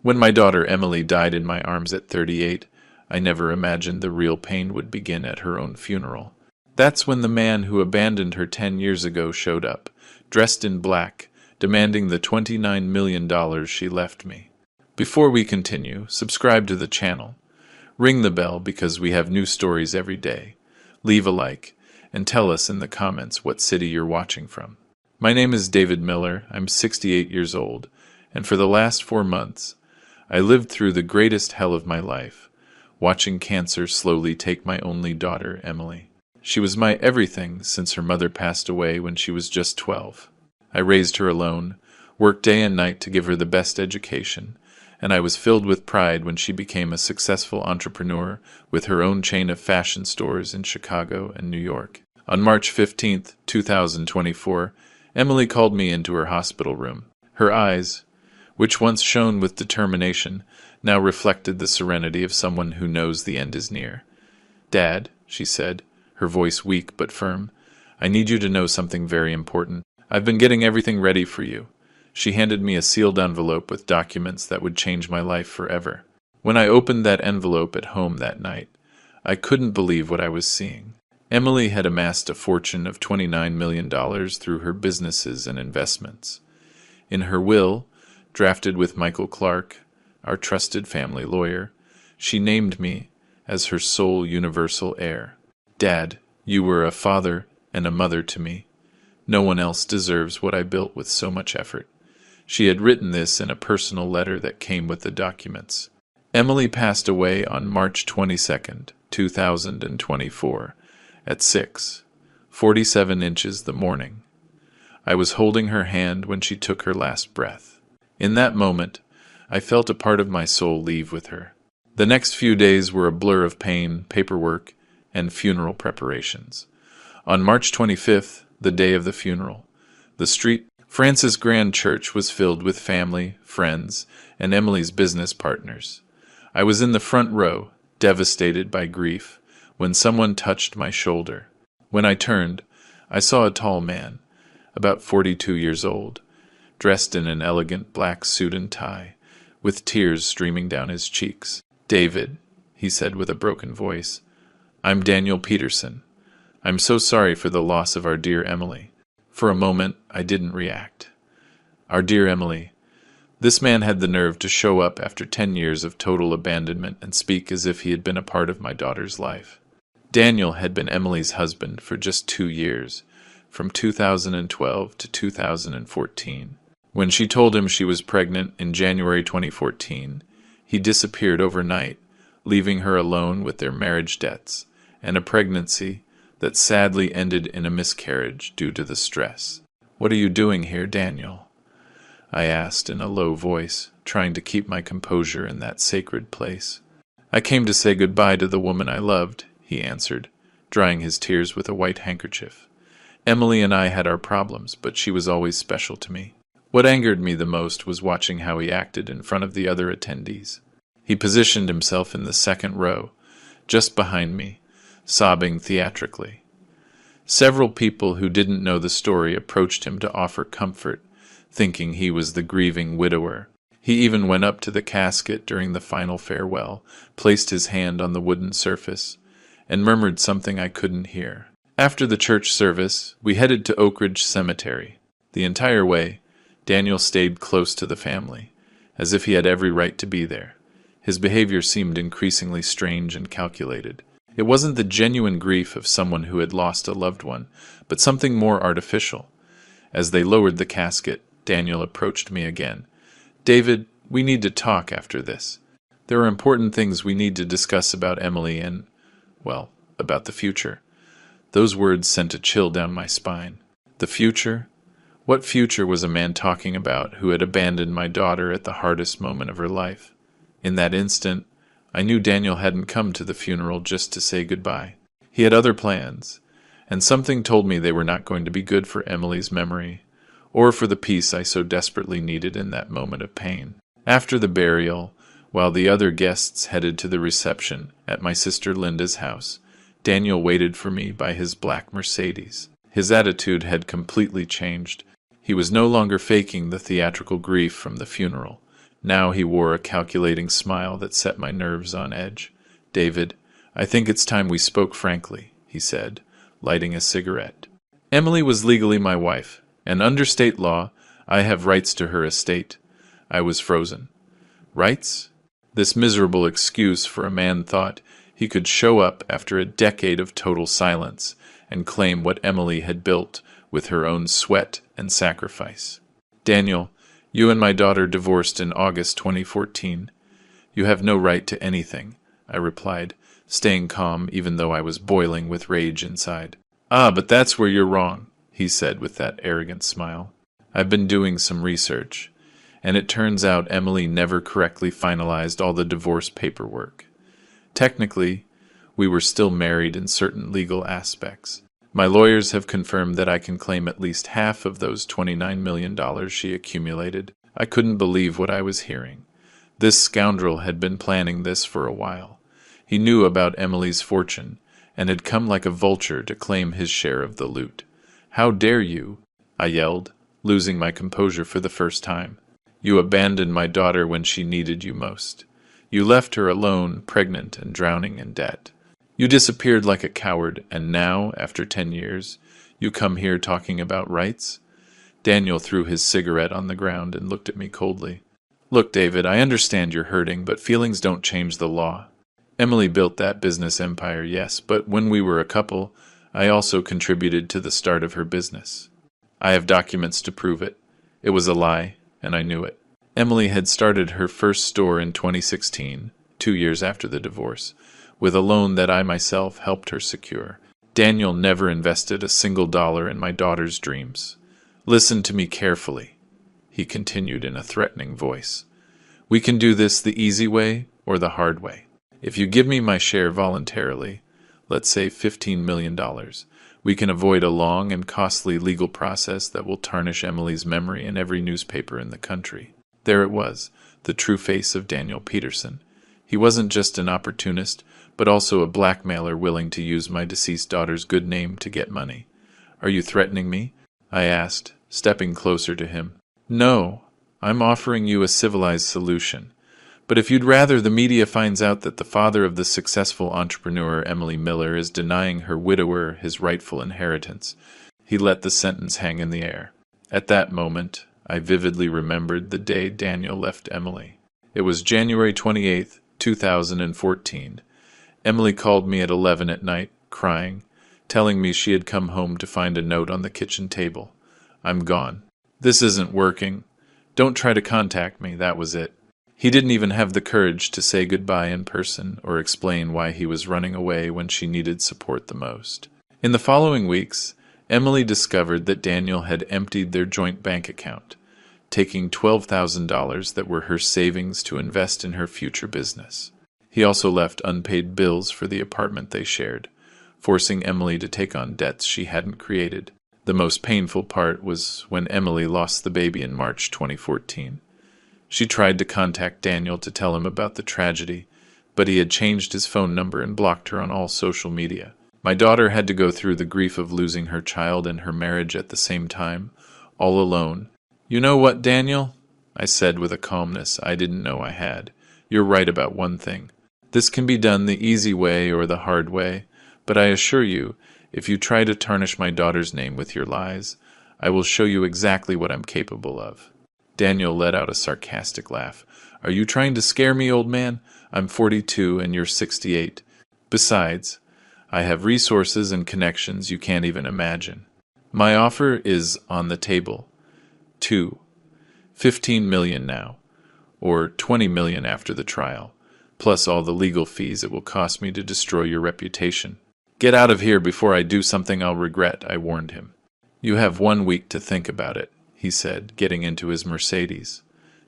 When my daughter Emily died in my arms at 38, I never imagined the real pain would begin at her own funeral. That's when the man who abandoned her 10 years ago showed up, dressed in black, demanding the $29 million she left me. Before we continue, subscribe to the channel. Ring the bell because we have new stories every day. Leave a like, and tell us in the comments what city you're watching from. My name is David Miller. I'm 68 years old, and for the last 4 months, I lived through the greatest hell of my life, watching cancer slowly take my only daughter, Emily. She was my everything since her mother passed away when she was just 12. I raised her alone, worked day and night to give her the best education, and I was filled with pride when she became a successful entrepreneur with her own chain of fashion stores in Chicago and New York. On March 15, 2024, Emily called me into her hospital room. Her eyes, which once shone with determination, now reflected the serenity of someone who knows the end is near. "Dad," she said, her voice weak but firm, "I need you to know something very important. I've been getting everything ready for you." She handed me a sealed envelope with documents that would change my life forever. When I opened that envelope at home that night, I couldn't believe what I was seeing. Emily had amassed a fortune of $29 million through her businesses and investments. In her will, drafted with Michael Clark, our trusted family lawyer, she named me as her sole universal heir. "Dad, you were a father and a mother to me. No one else deserves what I built with so much effort." She had written this in a personal letter that came with the documents. Emily passed away on March 22, 2024, at 6:47 inches the morning. I was holding her hand when she took her last breath. In that moment, I felt a part of my soul leave with her. The next few days were a blur of pain, paperwork, and funeral preparations. On March 25th, the day of the funeral, the St. Francis Grand Church was filled with family, friends, and Emily's business partners. I was in the front row, devastated by grief, when someone touched my shoulder. When I turned, I saw a tall man, about 42 years old, dressed in an elegant black suit and tie, with tears streaming down his cheeks. "David," he said with a broken voice, "I'm Daniel Peterson. I'm so sorry for the loss of our dear Emily." For a moment, I didn't react. Our dear Emily. This man had the nerve to show up after 10 years of total abandonment and speak as if he had been a part of my daughter's life. Daniel had been Emily's husband for just 2 years, from 2012 to 2014. When she told him she was pregnant in January 2014, he disappeared overnight, leaving her alone with their marriage debts and a pregnancy that sadly ended in a miscarriage due to the stress. "What are you doing here, Daniel?" I asked in a low voice, trying to keep my composure in that sacred place. "I came to say goodbye to the woman I loved," he answered, drying his tears with a white handkerchief. "Emily and I had our problems, but she was always special to me." What angered me the most was watching how he acted in front of the other attendees. He positioned himself in the second row, just behind me, sobbing theatrically. Several people who didn't know the story approached him to offer comfort, thinking he was the grieving widower. He even went up to the casket during the final farewell, placed his hand on the wooden surface, and murmured something I couldn't hear. After the church service, we headed to Oak Ridge Cemetery. The entire way, Daniel stayed close to the family, as if he had every right to be there. His behavior seemed increasingly strange and calculated. It wasn't the genuine grief of someone who had lost a loved one, but something more artificial. As they lowered the casket, Daniel approached me again. "David, we need to talk after this. There are important things we need to discuss about Emily and, well, about the future." Those words sent a chill down my spine. The future? What future was a man talking about who had abandoned my daughter at the hardest moment of her life? In that instant, I knew Daniel hadn't come to the funeral just to say goodbye. He had other plans, and something told me they were not going to be good for Emily's memory, or for the peace I so desperately needed in that moment of pain. After the burial, while the other guests headed to the reception at my sister Linda's house, Daniel waited for me by his black Mercedes. His attitude had completely changed. He was no longer faking the theatrical grief from the funeral. Now he wore a calculating smile that set my nerves on edge. "David, I think it's time we spoke frankly," he said, lighting a cigarette. "Emily was legally my wife, and under state law, I have rights to her estate." I was frozen. Rights? This miserable excuse for a man thought he could show up after a decade of total silence and claim what Emily had built with her own sweat and sacrifice. "Daniel, you and my daughter divorced in August 2014. You have no right to anything," I replied, staying calm even though I was boiling with rage inside. "Ah, but that's where you're wrong," he said with that arrogant smile. "I've been doing some research, and it turns out Emily never correctly finalized all the divorce paperwork. Technically, we were still married in certain legal aspects. My lawyers have confirmed that I can claim at least half of those $29 million she accumulated." I couldn't believe what I was hearing. This scoundrel had been planning this for a while. He knew about Emily's fortune, and had come like a vulture to claim his share of the loot. "How dare you?" I yelled, losing my composure for the first time. "You abandoned my daughter when she needed you most. You left her alone, pregnant and drowning in debt. You disappeared like a coward, and now, after 10 years, you come here talking about rights?" Daniel threw his cigarette on the ground and looked at me coldly. "Look, David, I understand you're hurting, but feelings don't change the law. Emily built that business empire, yes, but when we were a couple, I also contributed to the start of her business. I have documents to prove it. It was a lie, and I knew it. Emily had started her first store in 2016, 2 years after the divorce, with a loan that I myself helped her secure. Daniel never invested a single dollar in my daughter's dreams. Listen to me carefully," he continued in a threatening voice. "We can do this the easy way or the hard way. If you give me my share voluntarily, let's say $15 million, we can avoid a long and costly legal process that will tarnish Emily's memory in every newspaper in the country." There it was, the true face of Daniel Peterson. He wasn't just an opportunist, but also a blackmailer willing to use my deceased daughter's good name to get money. "Are you threatening me?" I asked, stepping closer to him. "No, I'm offering you a civilized solution. But if you'd rather the media finds out that the father of the successful entrepreneur Emily Miller is denying her widower his rightful inheritance," he let the sentence hang in the air. At that moment, I vividly remembered the day Daniel left Emily. It was January 28th, 2014. Emily called me at 11 at night, crying, telling me she had come home to find a note on the kitchen table. "I'm gone. This isn't working. Don't try to contact me," that was it. He didn't even have the courage to say goodbye in person or explain why he was running away when she needed support the most. In the following weeks, Emily discovered that Daniel had emptied their joint bank account, taking $12,000 that were her savings to invest in her future business. He also left unpaid bills for the apartment they shared, forcing Emily to take on debts she hadn't created. The most painful part was when Emily lost the baby in March 2014. She tried to contact Daniel to tell him about the tragedy, but he had changed his phone number and blocked her on all social media. My daughter had to go through the grief of losing her child and her marriage at the same time, all alone. "You know what, Daniel?" I said with a calmness I didn't know I had. "You're right about one thing. This can be done the easy way or the hard way, but I assure you, if you try to tarnish my daughter's name with your lies, I will show you exactly what I'm capable of." Daniel let out a sarcastic laugh. "Are you trying to scare me, old man? I'm 42 and you're 68. Besides, I have resources and connections you can't even imagine. My offer is on the table. 15 million now, or 20 million after the trial, plus all the legal fees it will cost me to destroy your reputation. Get out of here before I do something I'll regret," I warned him. "You have 1 week to think about it," he said, getting into his Mercedes.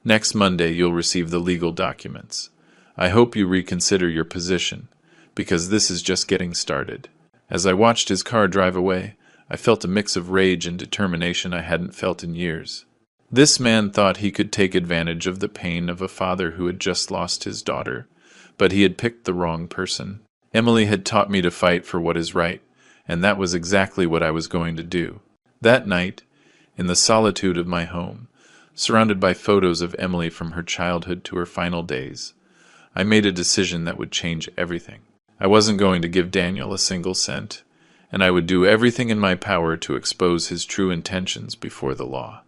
"Next Monday you'll receive the legal documents. I hope you reconsider your position, because this is just getting started." As I watched his car drive away, I felt a mix of rage and determination I hadn't felt in years. This man thought he could take advantage of the pain of a father who had just lost his daughter, but he had picked the wrong person. Emily had taught me to fight for what is right, and that was exactly what I was going to do. That night, in the solitude of my home, surrounded by photos of Emily from her childhood to her final days. I made a decision that would change everything. I wasn't going to give Daniel a single cent, and I would do everything in my power to expose his true intentions before the law.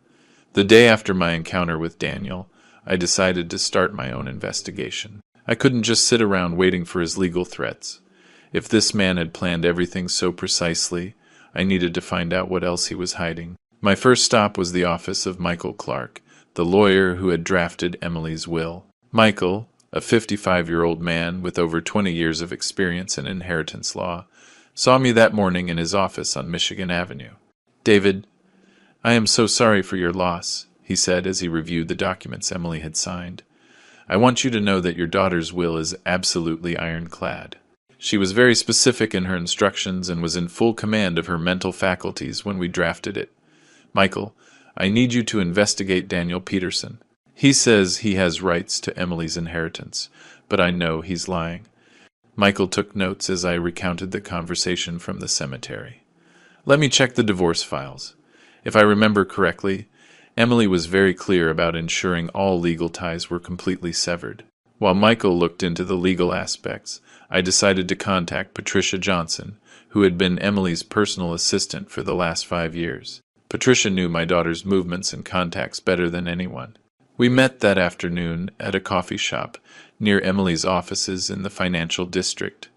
The day after my encounter with Daniel, I decided to start my own investigation. I couldn't just sit around waiting for his legal threats. If this man had planned everything so precisely, I needed to find out what else he was hiding. My first stop was the office of Michael Clark, the lawyer who had drafted Emily's will. Michael, a 55-year-old man with over 20 years of experience in inheritance law, saw me that morning in his office on Michigan Avenue. "David, I am so sorry for your loss," he said as he reviewed the documents Emily had signed. "I want you to know that your daughter's will is absolutely ironclad. She was very specific in her instructions and was in full command of her mental faculties when we drafted it. Michael, I need you to investigate Daniel Peterson. He says he has rights to Emily's inheritance, but I know he's lying." Michael took notes as I recounted the conversation from the cemetery. "Let me check the divorce files. If I remember correctly, Emily was very clear about ensuring all legal ties were completely severed. While Michael looked into the legal aspects, I decided to contact Patricia Johnson, who had been Emily's personal assistant for the last 5 years. Patricia knew my daughter's movements and contacts better than anyone. We met that afternoon at a coffee shop near Emily's offices in the financial district.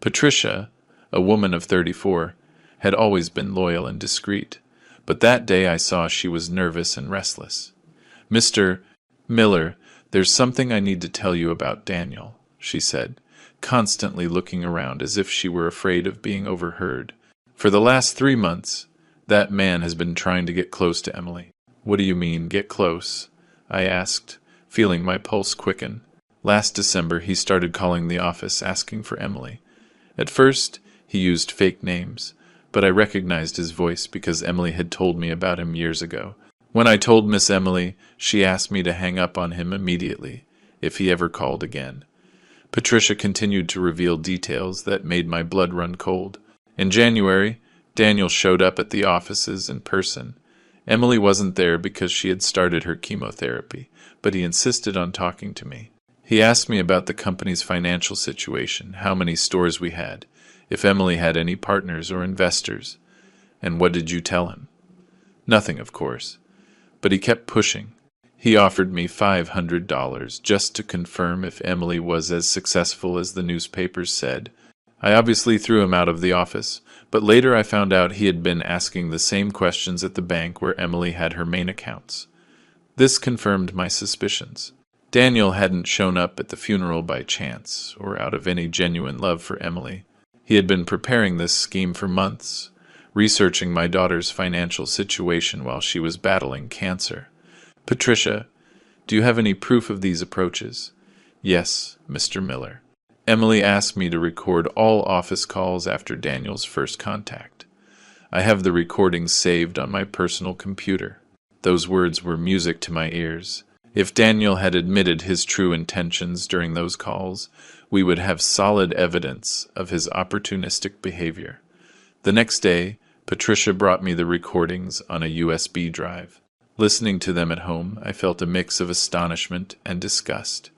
Patricia, a woman of 34, had always been loyal and discreet, but that day I saw she was nervous and restless. "Mr. Miller, there's something I need to tell you about Daniel," she said, constantly looking around as if she were afraid of being overheard. "For the last 3 months, that man has been trying to get close to Emily." "What do you mean, get close?" I asked, feeling my pulse quicken. "Last December, he started calling the office asking for Emily. At first, he used fake names, but I recognized his voice because Emily had told me about him years ago. When I told Miss Emily, she asked me to hang up on him immediately, if he ever called again." Patricia continued to reveal details that made my blood run cold. In January, Daniel showed up at the offices in person. Emily wasn't there because she had started her chemotherapy, but he insisted on talking to me. He asked me about the company's financial situation, how many stores we had, if Emily had any partners or investors. "And what did you tell him?" "Nothing, of course. But he kept pushing. He offered me $500 just to confirm if Emily was as successful as the newspapers said. I obviously threw him out of the office, but later I found out he had been asking the same questions at the bank where Emily had her main accounts. This confirmed my suspicions. Daniel hadn't shown up at the funeral by chance, or out of any genuine love for Emily. He had been preparing this scheme for months, researching my daughter's financial situation while she was battling cancer. "Patricia, do you have any proof of these approaches?" "Yes, Mr. Miller. Emily asked me to record all office calls after Daniel's first contact. I have the recordings saved on my personal computer." Those words were music to my ears. If Daniel had admitted his true intentions during those calls, we would have solid evidence of his opportunistic behavior. The next day, Patricia brought me the recordings on a USB drive. Listening to them at home, I felt a mix of astonishment and disgust.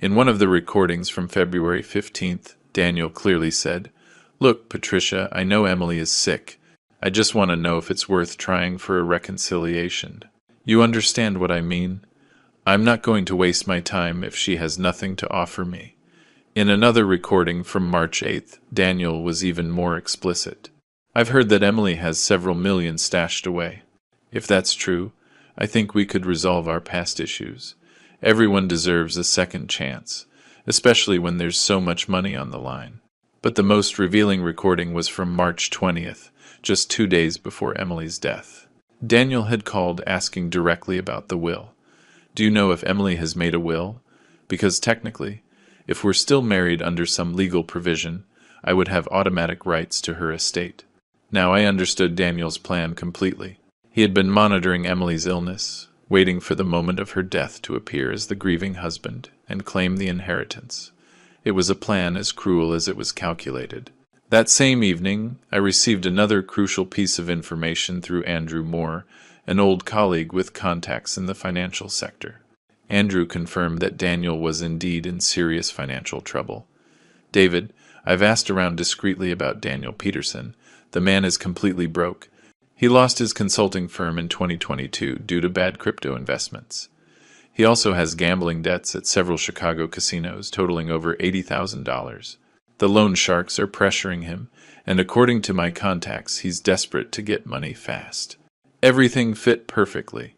In one of the recordings from February 15th, Daniel clearly said, "Look, Patricia, I know Emily is sick. I just want to know if it's worth trying for a reconciliation. You understand what I mean? I'm not going to waste my time if she has nothing to offer me." In another recording from March 8th, Daniel was even more explicit. "I've heard that Emily has several million stashed away. If that's true, I think we could resolve our past issues. Everyone deserves a second chance, especially when there's so much money on the line." But the most revealing recording was from March 20th, just 2 days before Emily's death. Daniel had called asking directly about the will. "Do you know if Emily has made a will? Because technically, if we're still married under some legal provision, I would have automatic rights to her estate." Now I understood Daniel's plan completely. He had been monitoring Emily's illness, waiting for the moment of her death to appear as the grieving husband and claim the inheritance. It was a plan as cruel as it was calculated. That same evening, I received another crucial piece of information through Andrew Moore, an old colleague with contacts in the financial sector. Andrew confirmed that Daniel was indeed in serious financial trouble. David, I've asked around discreetly about Daniel Peterson. The man is completely broke. He lost his consulting firm in 2022 due to bad crypto investments. He also has gambling debts at several Chicago casinos totaling over $80,000. The loan sharks are pressuring him, and according to my contacts, he's desperate to get money fast. Everything fit perfectly.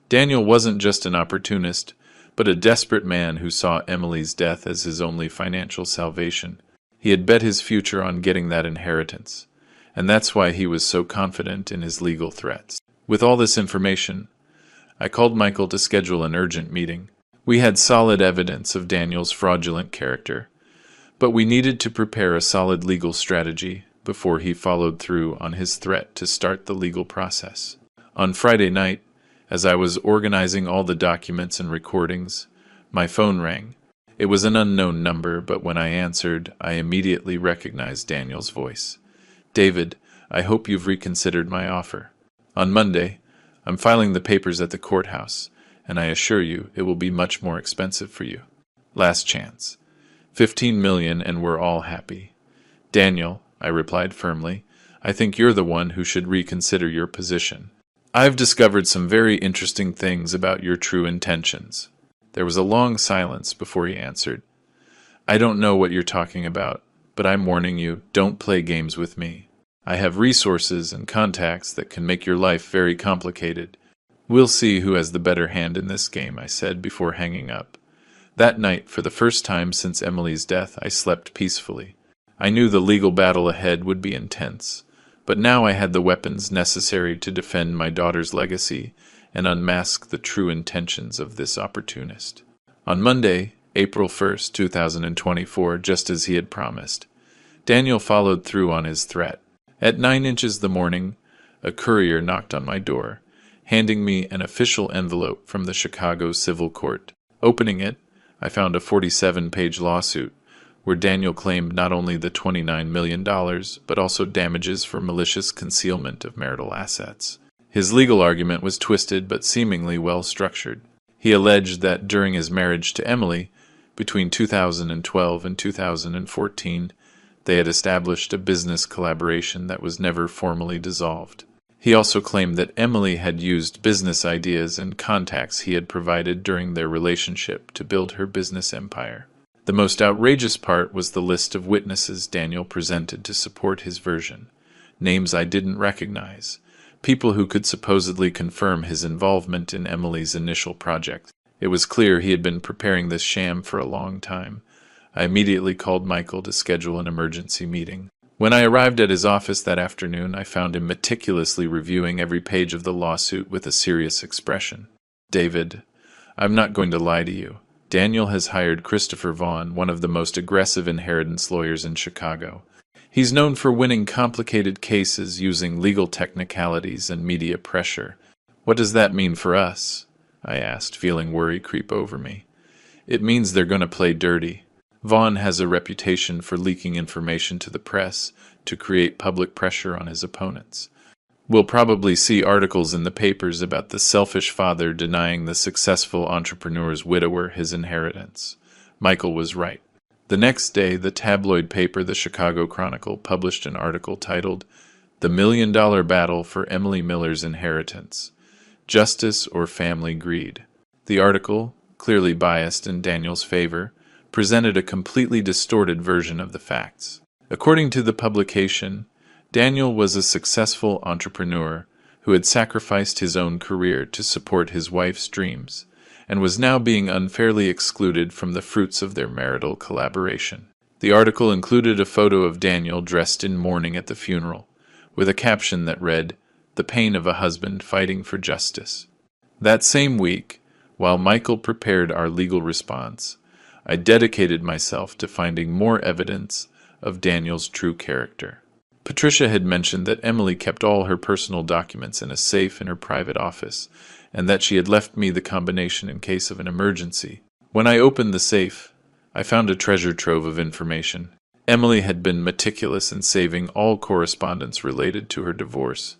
Daniel wasn't just an opportunist, but a desperate man who saw Emily's death as his only financial salvation. He had bet his future on getting that inheritance, and that's why he was so confident in his legal threats. With all this information, I called Michael to schedule an urgent meeting. We had solid evidence of Daniel's fraudulent character, but we needed to prepare a solid legal strategy before he followed through on his threat to start the legal process. On Friday night, as I was organizing all the documents and recordings, my phone rang. It was an unknown number, but when I answered, I immediately recognized Daniel's voice. David, I hope you've reconsidered my offer. On Monday, I'm filing the papers at the courthouse, and I assure you it will be much more expensive for you. Last chance. $15 million and we're all happy. Daniel, I replied firmly, I think you're the one who should reconsider your position. I've discovered some very interesting things about your true intentions. There was a long silence before he answered. I don't know what you're talking about, but I'm warning you, don't play games with me. I have resources and contacts that can make your life very complicated. We'll see who has the better hand in this game, I said before hanging up. That night, for the first time since Emily's death, I slept peacefully. I knew the legal battle ahead would be intense, but now I had the weapons necessary to defend my daughter's legacy and unmask the true intentions of this opportunist. On Monday, April 1st, 2024, just as he had promised, Daniel followed through on his threat. At 9 inches the morning, a courier knocked on my door, handing me an official envelope from the Chicago Civil Court. Opening it, I found a 47-page lawsuit where Daniel claimed not only the $29 million, but also damages for malicious concealment of marital assets. His legal argument was twisted but seemingly well-structured. He alleged that during his marriage to Emily, between 2012 and 2014, they had established a business collaboration that was never formally dissolved. He also claimed that Emily had used business ideas and contacts he had provided during their relationship to build her business empire. The most outrageous part was the list of witnesses Daniel presented to support his version. Names I didn't recognize. People who could supposedly confirm his involvement in Emily's initial project. It was clear he had been preparing this sham for a long time. I immediately called Michael to schedule an emergency meeting. When I arrived at his office that afternoon, I found him meticulously reviewing every page of the lawsuit with a serious expression. David, I'm not going to lie to you. Daniel has hired Christopher Vaughn, one of the most aggressive inheritance lawyers in Chicago. He's known for winning complicated cases using legal technicalities and media pressure. What does that mean for us? I asked, feeling worry creep over me. It means they're going to play dirty. Vaughn has a reputation for leaking information to the press to create public pressure on his opponents. We'll probably see articles in the papers about the selfish father denying the successful entrepreneur's widower his inheritance. Michael was right. The next day, the tabloid paper The Chicago Chronicle published an article titled, "The $1 Million Battle for Emily Miller's Inheritance: Justice or Family Greed." The article, clearly biased in Daniel's favor, presented a completely distorted version of the facts. According to the publication, Daniel was a successful entrepreneur who had sacrificed his own career to support his wife's dreams, and was now being unfairly excluded from the fruits of their marital collaboration. The article included a photo of Daniel dressed in mourning at the funeral, with a caption that read, "The pain of a husband fighting for justice." That same week, while Michael prepared our legal response, I dedicated myself to finding more evidence of Daniel's true character. Patricia had mentioned that Emily kept all her personal documents in a safe in her private office, and that she had left me the combination in case of an emergency. When I opened the safe, I found a treasure trove of information. Emily had been meticulous in saving all correspondence related to her divorce,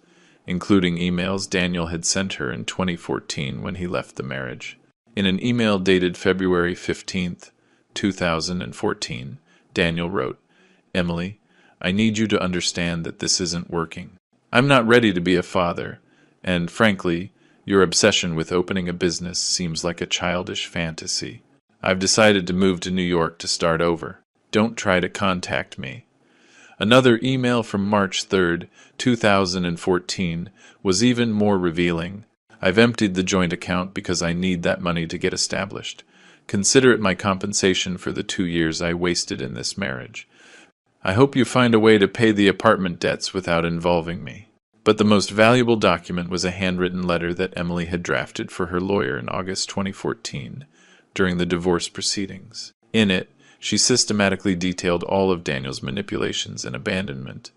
including emails Daniel had sent her in 2014 when he left the marriage. In an email dated February 15th, 2014, Daniel wrote, "Emily, I need you to understand that this isn't working. I'm not ready to be a father, and frankly, your obsession with opening a business seems like a childish fantasy. I've decided to move to New York to start over. Don't try to contact me." Another email from March 3rd, 2014 was even more revealing. "I've emptied the joint account because I need that money to get established. Consider it my compensation for the 2 years I wasted in this marriage. I hope you find a way to pay the apartment debts without involving me." But the most valuable document was a handwritten letter that Emily had drafted for her lawyer in August 2014, during the divorce proceedings. In it, she systematically detailed all of Daniel's manipulations and abandonment.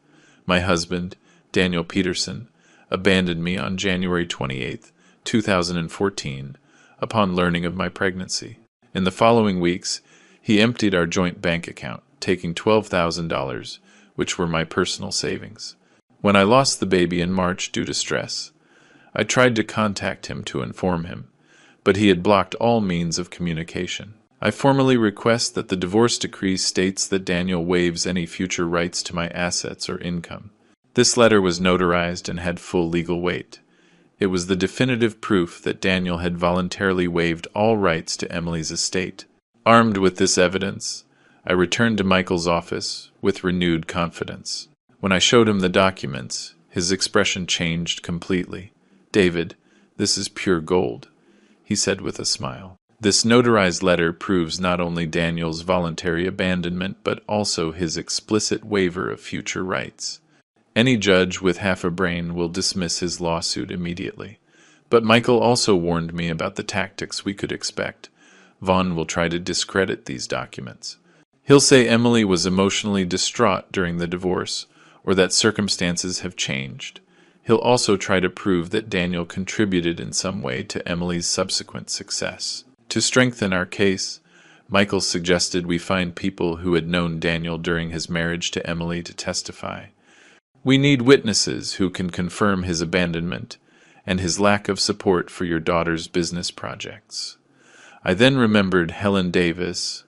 "My husband, Daniel Peterson, abandoned me on January 28, 2014, upon learning of my pregnancy. In the following weeks, he emptied our joint bank account, taking $12,000, which were my personal savings. When I lost the baby in March due to stress, I tried to contact him to inform him, but he had blocked all means of communication. I formally request that the divorce decree states that Daniel waives any future rights to my assets or income." This letter was notarized and had full legal weight. It was the definitive proof that Daniel had voluntarily waived all rights to Emily's estate. Armed with this evidence, I returned to Michael's office with renewed confidence. When I showed him the documents, his expression changed completely. "David, this is pure gold," he said with a smile. This notarized letter proves not only Daniel's voluntary abandonment, but also his explicit waiver of future rights. Any judge with half a brain will dismiss his lawsuit immediately. But Michael also warned me about the tactics we could expect. Vaughn will try to discredit these documents. He'll say Emily was emotionally distraught during the divorce, or that circumstances have changed. He'll also try to prove that Daniel contributed in some way to Emily's subsequent success. To strengthen our case, Michael suggested we find people who had known Daniel during his marriage to Emily to testify. "We need witnesses who can confirm his abandonment and his lack of support for your daughter's business projects." I then remembered Helen Davis,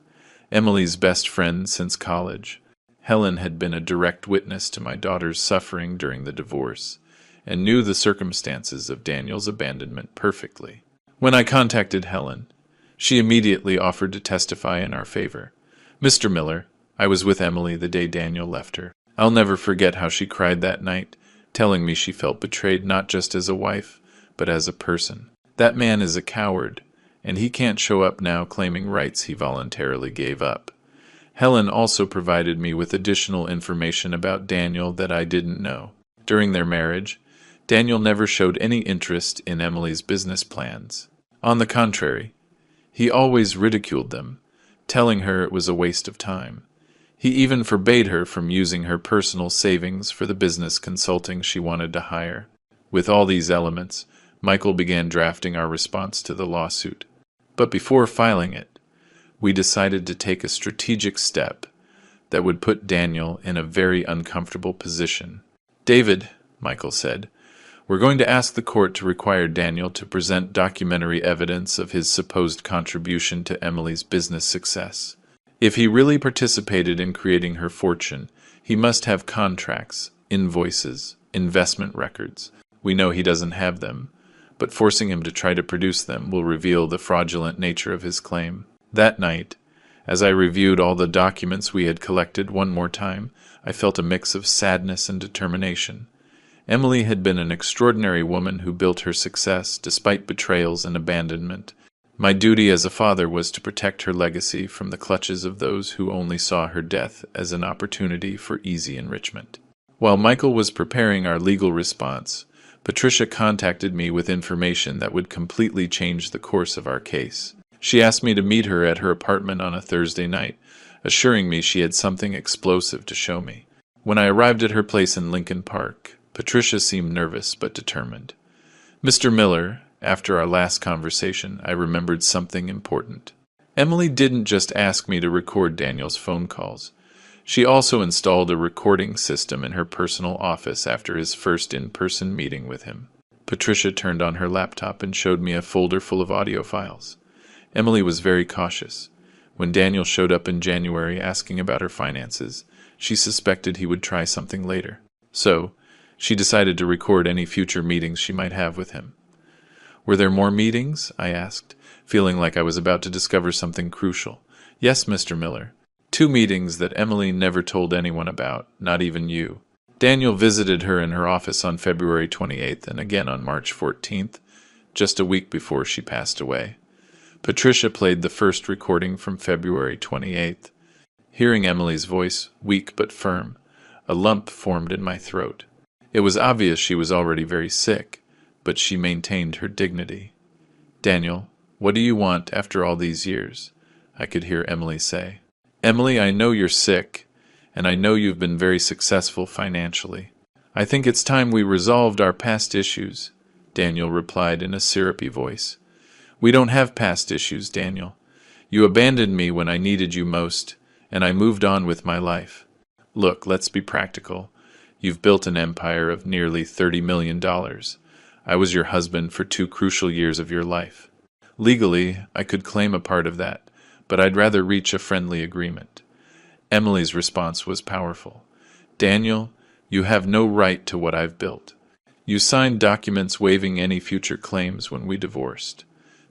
Emily's best friend since college. Helen had been a direct witness to my daughter's suffering during the divorce, and knew the circumstances of Daniel's abandonment perfectly. When I contacted Helen, she immediately offered to testify in our favor. "Mr. Miller, I was with Emily the day Daniel left her. I'll never forget how she cried that night, telling me she felt betrayed not just as a wife, but as a person. That man is a coward, and he can't show up now claiming rights he voluntarily gave up." Helen also provided me with additional information about Daniel that I didn't know. During their marriage, Daniel never showed any interest in Emily's business plans. On the contrary, he always ridiculed them, telling her it was a waste of time. He even forbade her from using her personal savings for the business consulting she wanted to hire. With all these elements, Michael began drafting our response to the lawsuit. But before filing it, we decided to take a strategic step that would put Daniel in a very uncomfortable position. "David," Michael said, "we're going to ask the court to require Daniel to present documentary evidence of his supposed contribution to Emily's business success. If he really participated in creating her fortune, he must have contracts, invoices, investment records. We know he doesn't have them, but forcing him to try to produce them will reveal the fraudulent nature of his claim." That night, as I reviewed all the documents we had collected one more time, I felt a mix of sadness and determination. Emily had been an extraordinary woman who built her success despite betrayals and abandonment. My duty as a father was to protect her legacy from the clutches of those who only saw her death as an opportunity for easy enrichment. While Michael was preparing our legal response, Patricia contacted me with information that would completely change the course of our case. She asked me to meet her at her apartment on a Thursday night, assuring me she had something explosive to show me. When I arrived at her place in Lincoln Park, Patricia seemed nervous but determined. "Mr. Miller, after our last conversation, I remembered something important. Emily didn't just ask me to record Daniel's phone calls. She also installed a recording system in her personal office after his first in-person meeting with him. Patricia turned on her laptop and showed me a folder full of audio files. Emily was very cautious. When Daniel showed up in January asking about her finances, she suspected he would try something later. So, she decided to record any future meetings she might have with him. "Were there more meetings?" I asked, feeling like I was about to discover something crucial. "Yes, Mr. Miller. 2 meetings that Emily never told anyone about, not even you. Daniel visited her in her office on February 28th and again on March 14th, just a week before she passed away." Patricia played the first recording from February 28th. Hearing Emily's voice, weak but firm, a lump formed in my throat. It was obvious she was already very sick, but she maintained her dignity. "Daniel, what do you want after all these years?" I could hear Emily say. "Emily, I know you're sick, and I know you've been very successful financially. I think it's time we resolved our past issues," Daniel replied in a syrupy voice. "We don't have past issues, Daniel. You abandoned me when I needed you most, and I moved on with my life. Look, let's be practical. You've built an empire of nearly $30 million. I was your husband for 2 crucial years of your life. Legally, I could claim a part of that, but I'd rather reach a friendly agreement." Emily's response was powerful. "Daniel, you have no right to what I've built. You signed documents waiving any future claims when we divorced.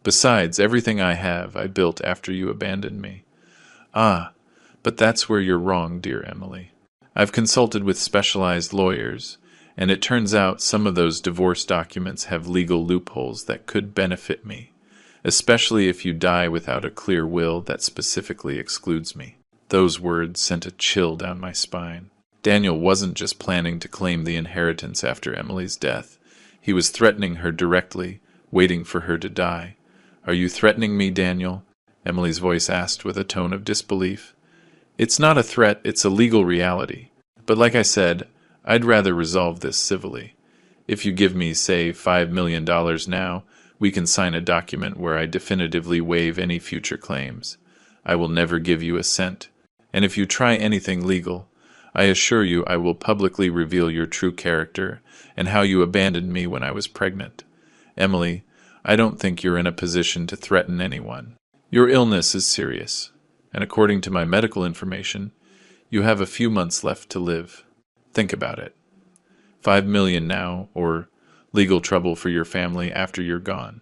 Besides, everything I have, I built after you abandoned me." "Ah, but that's where you're wrong, dear Emily. I've consulted with specialized lawyers, and it turns out some of those divorce documents have legal loopholes that could benefit me, especially if you die without a clear will that specifically excludes me." Those words sent a chill down my spine. Daniel wasn't just planning to claim the inheritance after Emily's death. He was threatening her directly, waiting for her to die. "Are you threatening me, Daniel?" Emily's voice asked with a tone of disbelief. "It's not a threat, it's a legal reality. But like I said, I'd rather resolve this civilly. If you give me, say, $5 million now, we can sign a document where I definitively waive any future claims. I will never give you a cent. And if you try anything legal, I assure you I will publicly reveal your true character and how you abandoned me when I was pregnant. Emily, I don't think you're in a position to threaten anyone. Your illness is serious, and according to my medical information, you have a few months left to live. Think about it. 5 million now, or legal trouble for your family after you're gone."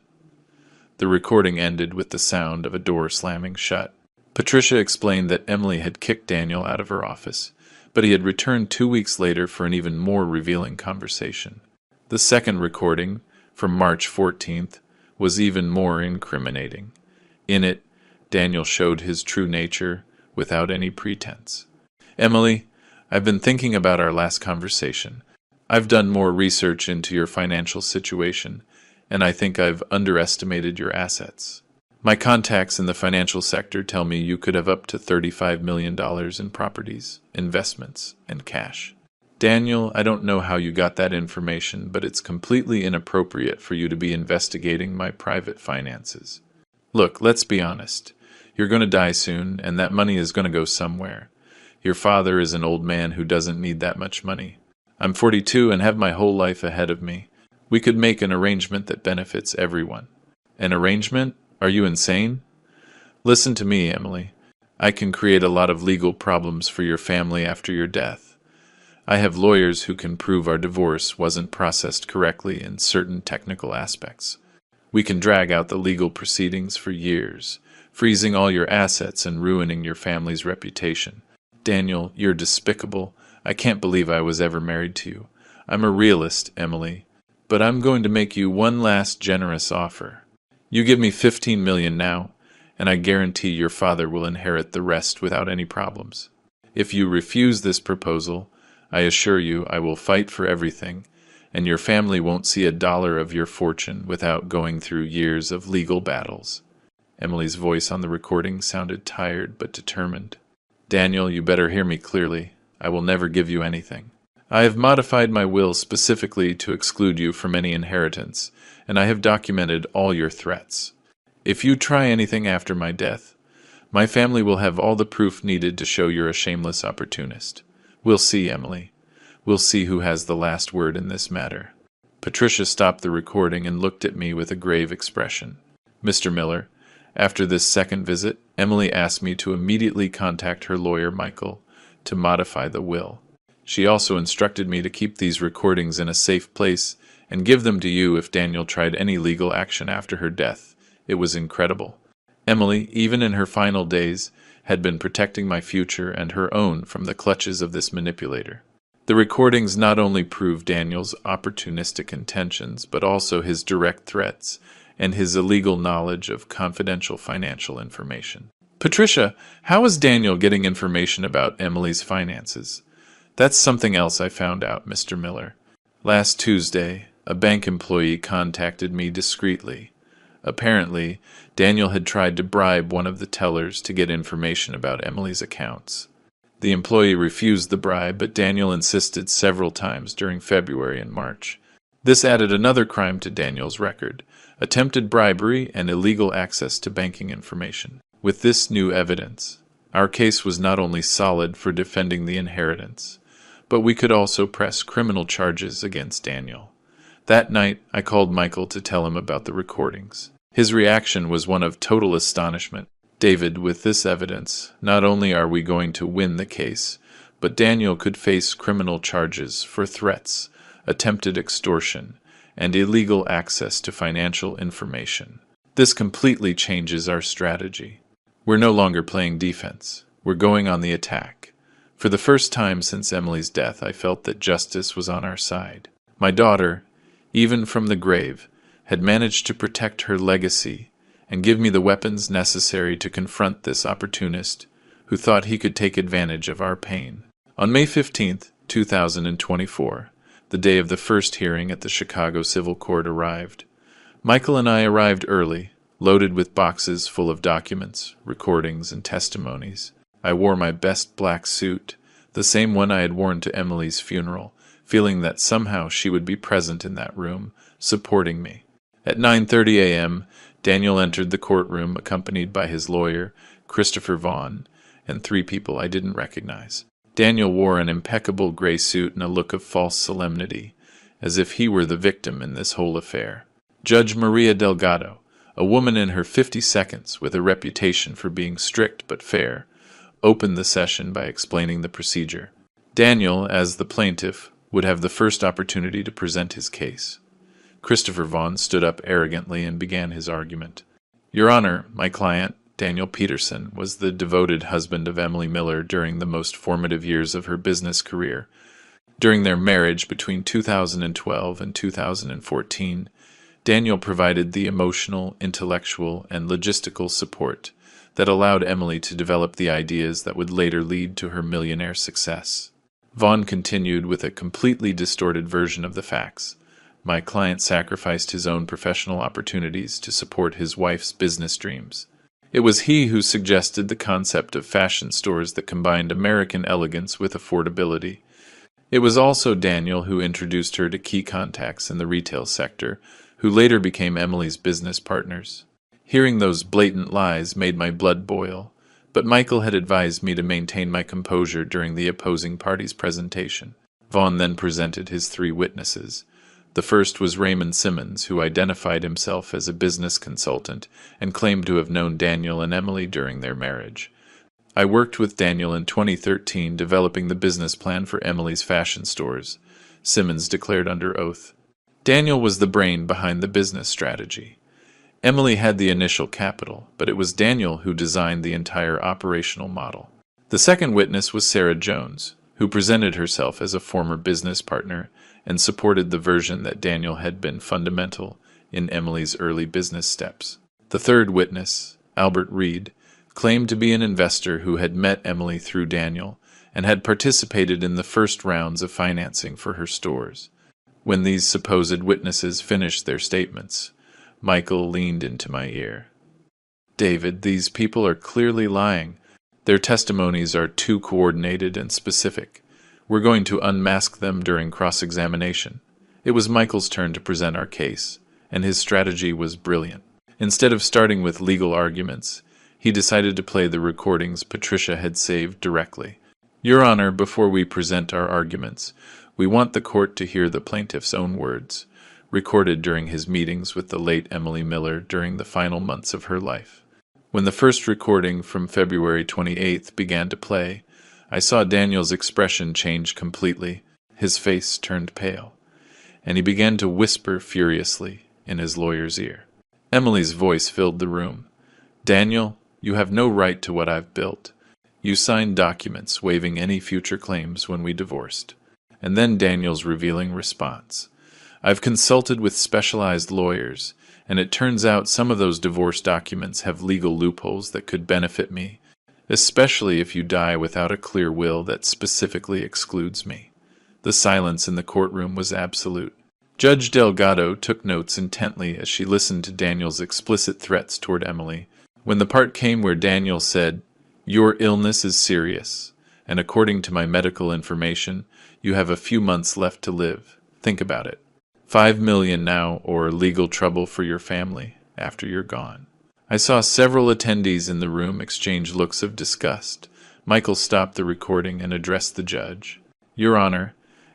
The recording ended with the sound of a door slamming shut. Patricia explained that Emily had kicked Daniel out of her office, but he had returned 2 weeks later for an even more revealing conversation. The second recording, from March 14th, was even more incriminating. In it, Daniel showed his true nature without any pretense. "Emily, I've been thinking about our last conversation. I've done more research into your financial situation, and I think I've underestimated your assets. My contacts in the financial sector tell me you could have up to $35 million in properties, investments, and cash. Daniel, I don't know how you got that information, but it's completely inappropriate for you to be investigating my private finances. Look, let's be honest. You're going to die soon, and that money is going to go somewhere. Your father is an old man who doesn't need that much money. I'm 42 and have my whole life ahead of me. We could make an arrangement that benefits everyone." "An arrangement? Are you insane?" "Listen to me, Emily. I can create a lot of legal problems for your family after your death. I have lawyers who can prove our divorce wasn't processed correctly in certain technical aspects. We can drag out the legal proceedings for years, freezing all your assets and ruining your family's reputation. Daniel, you're despicable. I can't believe I was ever married to you. I'm a realist, Emily. But I'm going to make you one last generous offer. You give me $15 million now, and I guarantee your father will inherit the rest without any problems. If you refuse this proposal, I assure you I will fight for everything, and your family won't see a dollar of your fortune without going through years of legal battles." Emily's voice on the recording sounded tired but determined. "Daniel, you better hear me clearly. I will never give you anything. I have modified my will specifically to exclude you from any inheritance, and I have documented all your threats. If you try anything after my death, My family will have all the proof needed to show you're a shameless opportunist. We'll see, Emily. We'll see who has the last word in this matter." Patricia stopped the recording and looked at me with a grave expression. "Mr. Miller, after this second visit, Emily asked me to immediately contact her lawyer, Michael, to modify the will. She also instructed me to keep these recordings in a safe place and give them to you if Daniel tried any legal action after her death. It was incredible. Emily, even in her final days, had been protecting my future and her own from the clutches of this manipulator. The recordings not only prove Daniel's opportunistic intentions, but also his direct threats and his illegal knowledge of confidential financial information." "Patricia, how is Daniel getting information about Emily's finances?" "That's something else I found out, Mr. Miller. Last Tuesday, a bank employee contacted me discreetly. Apparently, Daniel had tried to bribe one of the tellers to get information about Emily's accounts. The employee refused the bribe, but Daniel insisted several times during February and March. This added another crime to Daniel's record: attempted bribery and illegal access to banking information. With this new evidence, our case was not only solid for defending the inheritance, but we could also press criminal charges against Daniel. That night, I called Michael to tell him about the recordings. His reaction was one of total astonishment. "David, with this evidence, not only are we going to win the case, but Daniel could face criminal charges for threats, attempted extortion, and illegal access to financial information. This completely changes our strategy. We're no longer playing defense. We're going on the attack. For the first time since Emily's death, I felt that justice was on our side. My daughter, even from the grave, had managed to protect her legacy and give me the weapons necessary to confront this opportunist who thought he could take advantage of our pain." On May 15th, 2024, the day of the first hearing at the Chicago Civil Court arrived. Michael and I arrived early, loaded with boxes full of documents, recordings, and testimonies. I wore my best black suit, the same one I had worn to Emily's funeral, feeling that somehow she would be present in that room, supporting me. At 9:30 a.m., Daniel entered the courtroom accompanied by his lawyer, Christopher Vaughn, and 3 people I didn't recognize. Daniel wore an impeccable gray suit and a look of false solemnity, as if he were the victim in this whole affair. Judge Maria Delgado, a woman in her 52nds with a reputation for being strict but fair, opened the session by explaining the procedure. Daniel, as the plaintiff, would have the first opportunity to present his case. Christopher Vaughn stood up arrogantly and began his argument. "Your Honor, my client, Daniel Peterson, was the devoted husband of Emily Miller during the most formative years of her business career. During their marriage between 2012 and 2014, Daniel provided the emotional, intellectual, and logistical support that allowed Emily to develop the ideas that would later lead to her millionaire success." Vaughn continued with a completely distorted version of the facts. "My client sacrificed his own professional opportunities to support his wife's business dreams. It was he who suggested the concept of fashion stores that combined American elegance with affordability. It was also Daniel who introduced her to key contacts in the retail sector, who later became Emily's business partners. Hearing those blatant lies made my blood boil, but Michael had advised me to maintain my composure during the opposing party's presentation. Vaughn then presented his 3 witnesses. The first was Raymond Simmons, who identified himself as a business consultant and claimed to have known Daniel and Emily during their marriage. "I worked with Daniel in 2013 developing the business plan for Emily's fashion stores," Simmons declared under oath. "Daniel was the brain behind the business strategy. Emily had the initial capital, but it was Daniel who designed the entire operational model." The second witness was Sarah Jones, who presented herself as a former business partner and supported the version that Daniel had been fundamental in Emily's early business steps. The third witness, Albert Reed, claimed to be an investor who had met Emily through Daniel and had participated in the first rounds of financing for her stores. When these supposed witnesses finished their statements, Michael leaned into my ear. "David, these people are clearly lying. Their testimonies are too coordinated and specific. We're going to unmask them during cross-examination." It was Michael's turn to present our case, and his strategy was brilliant. Instead of starting with legal arguments, He decided to play the recordings Patricia had saved directly. Your Honor, before we present our arguments, we want the court to hear the plaintiff's own words, recorded during his meetings with the late Emily Miller during the final months of her life. When the first recording from February 28th began to play, I saw Daniel's expression change completely. His face turned pale, and he began to whisper furiously in his lawyer's ear. Emily's voice filled the room. Daniel, you have no right to what I've built. You signed documents waiving any future claims when we divorced. And then Daniel's revealing response. I've consulted with specialized lawyers, and it turns out some of those divorce documents have legal loopholes that could benefit me, especially if you die without a clear will that specifically excludes me. The silence in the courtroom was absolute. Judge Delgado took notes intently as she listened to Daniel's explicit threats toward Emily. When the part came where Daniel said, "Your illness is serious, and according to my medical information, you have a few months left to live. Think about it. 5 million now, or legal trouble for your family after you're gone." I saw several attendees in the room exchange looks of disgust. Michael stopped the recording and addressed the judge. Your Honor,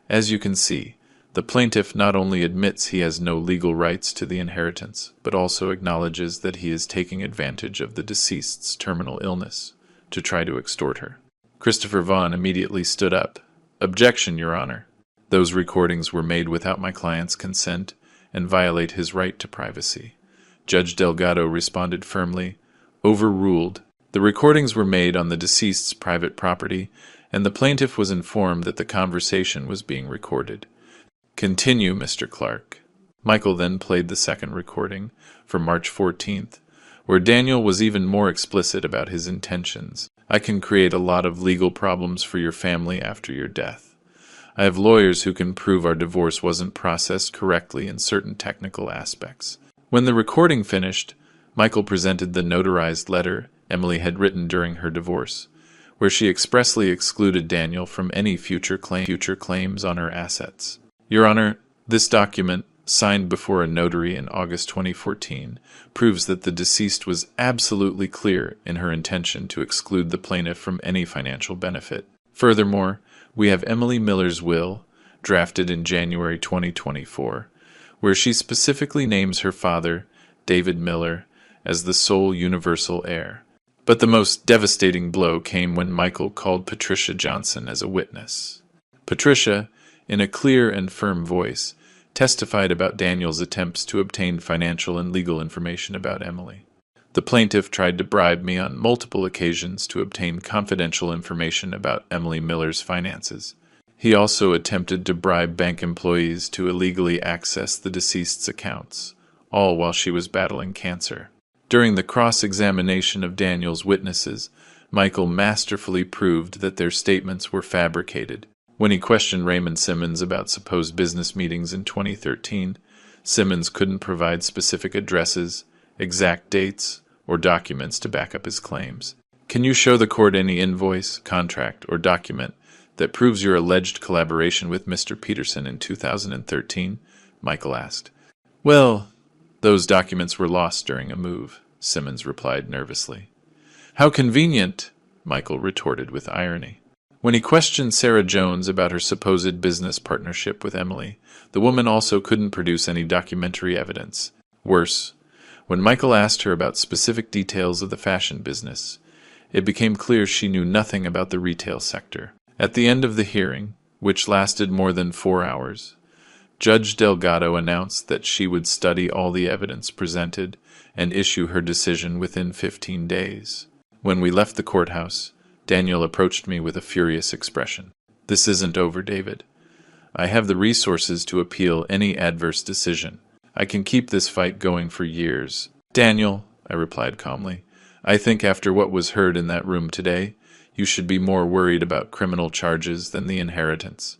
as you can see, the plaintiff not only admits he has no legal rights to the inheritance, but also acknowledges that he is taking advantage of the deceased's terminal illness to try to extort her. Christopher Vaughn immediately stood up. Objection, Your Honor. Those recordings were made without my client's consent and violate his right to privacy. Judge Delgado responded firmly. Overruled. The recordings were made on the deceased's private property, and the plaintiff was informed that the conversation was being recorded. Continue, Mr. Clark. Michael then played the second recording, from March 14th, where Daniel was even more explicit about his intentions. I can create a lot of legal problems for your family after your death. I have lawyers who can prove our divorce wasn't processed correctly in certain technical aspects. When the recording finished, Michael presented the notarized letter Emily had written during her divorce, where she expressly excluded Daniel from any future claims on her assets. Your Honor, this document, signed before a notary in August 2014, proves that the deceased was absolutely clear in her intention to exclude the plaintiff from any financial benefit. Furthermore, we have Emily Miller's will, drafted in January 2024, where she specifically names her father, David Miller, as the sole universal heir. But the most devastating blow came when Michael called Patricia Johnson as a witness. Patricia, in a clear and firm voice, testified about Daniel's attempts to obtain financial and legal information about Emily. The plaintiff tried to bribe me on multiple occasions to obtain confidential information about Emily Miller's finances. He also attempted to bribe bank employees to illegally access the deceased's accounts, all while she was battling cancer. During the cross-examination of Daniel's witnesses, Michael masterfully proved that their statements were fabricated. When he questioned Raymond Simmons about supposed business meetings in 2013, Simmons couldn't provide specific addresses, exact dates, or documents to back up his claims. Can you show the court any invoice, contract, or document that proves your alleged collaboration with Mr. Peterson in 2013? Michael asked. Well, those documents were lost during a move, Simmons replied nervously. How convenient, Michael retorted with irony. When he questioned Sarah Jones about her supposed business partnership with Emily, the woman also couldn't produce any documentary evidence. Worse, when Michael asked her about specific details of the fashion business, it became clear she knew nothing about the retail sector. At the end of the hearing, which lasted more than 4 hours, Judge Delgado announced that she would study all the evidence presented and issue her decision within 15 days. When we left the courthouse, Daniel approached me with a furious expression. This isn't over, David. I have the resources to appeal any adverse decision. I can keep this fight going for years. Daniel, I replied calmly, I think after what was heard in that room today, you should be more worried about criminal charges than the inheritance.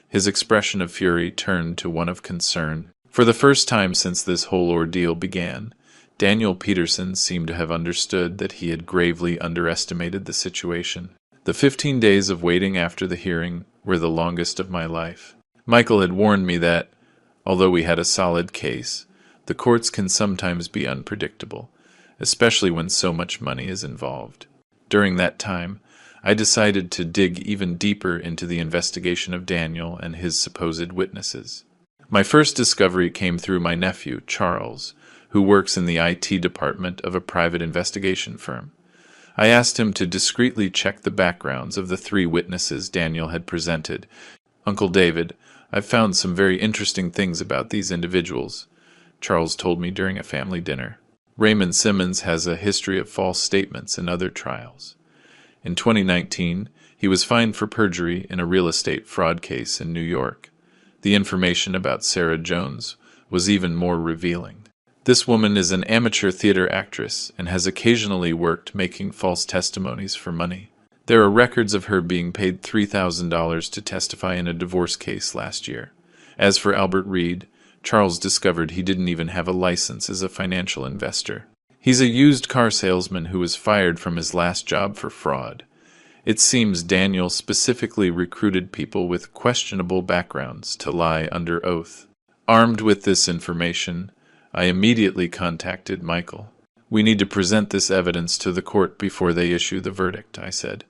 His expression of fury turned to one of concern. For the first time since this whole ordeal began, Daniel Peterson seemed to have understood that he had gravely underestimated the situation. The 15 days of waiting after the hearing were the longest of my life. Michael had warned me that, although we had a solid case, the courts can sometimes be unpredictable, especially when so much money is involved. During that time, I decided to dig even deeper into the investigation of Daniel and his supposed witnesses. My first discovery came through my nephew, Charles, who works in the IT department of a private investigation firm. I asked him to discreetly check the backgrounds of the 3 witnesses Daniel had presented. "Uncle David, I've found some very interesting things about these individuals," Charles told me during a family dinner. "Raymond Simmons has a history of false statements in other trials. In 2019, he was fined for perjury in a real estate fraud case in New York. The information about Sarah Jones was even more revealing. This woman is an amateur theater actress and has occasionally worked making false testimonies for money. There are records of her being paid $3,000 to testify in a divorce case last year. As for Albert Reed, Charles discovered he didn't even have a license as a financial investor. He's a used car salesman who was fired from his last job for fraud. It seems Daniel specifically recruited people with questionable backgrounds to lie under oath. Armed with this information, I immediately contacted Michael. "We need to present this evidence to the court before they issue the verdict," I said.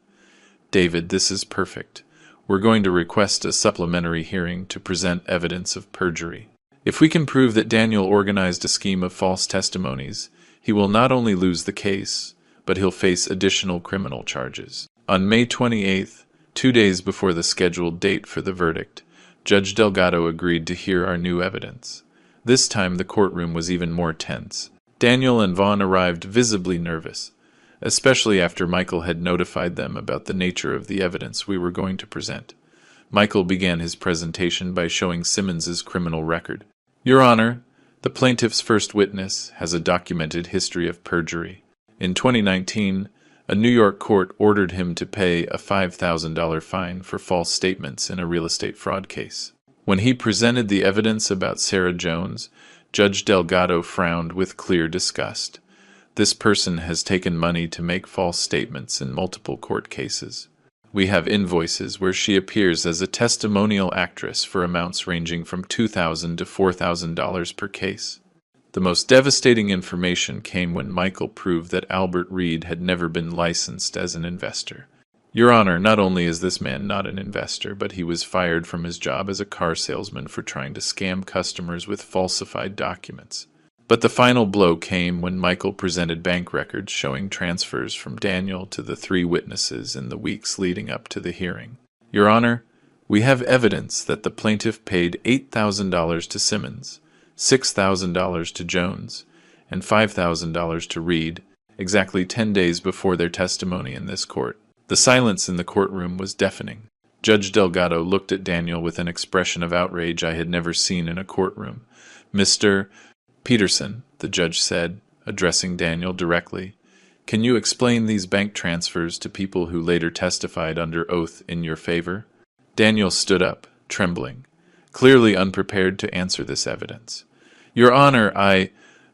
"David, this is perfect. We're going to request a supplementary hearing to present evidence of perjury. If we can prove that Daniel organized a scheme of false testimonies, he will not only lose the case, but he'll face additional criminal charges." On May 28th, 2 days before the scheduled date for the verdict, Judge Delgado agreed to hear our new evidence. This time the courtroom was even more tense. Daniel and Vaughn arrived visibly nervous, especially after Michael had notified them about the nature of the evidence we were going to present. Michael began his presentation by showing Simmons's criminal record. "Your Honor, the plaintiff's first witness has a documented history of perjury. In 2019, a New York court ordered him to pay a $5,000 fine for false statements in a real estate fraud case. When he presented the evidence about Sarah Jones, Judge Delgado frowned with clear disgust. This person has taken money to make false statements in multiple court cases. We have invoices where she appears as a testimonial actress for amounts ranging from $2,000 to $4,000 per case. The most devastating information came when Michael proved that Albert Reed had never been licensed as an investor. Your Honor, not only is this man not an investor, but he was fired from his job as a car salesman for trying to scam customers with falsified documents. But the final blow came when Michael presented bank records showing transfers from Daniel to the 3 witnesses in the weeks leading up to the hearing. Your Honor, we have evidence that the plaintiff paid $8,000 to Simmons, $6,000 to Jones, and $5,000 to Reed, exactly 10 days before their testimony in this court. The silence in the courtroom was deafening. Judge Delgado looked at Daniel with an expression of outrage I had never seen in a courtroom. "Mr. Peterson," the judge said, addressing Daniel directly, "can you explain these bank transfers to people who later testified under oath in your favor?" Daniel stood up, trembling, clearly unprepared to answer this evidence. "Your Honor,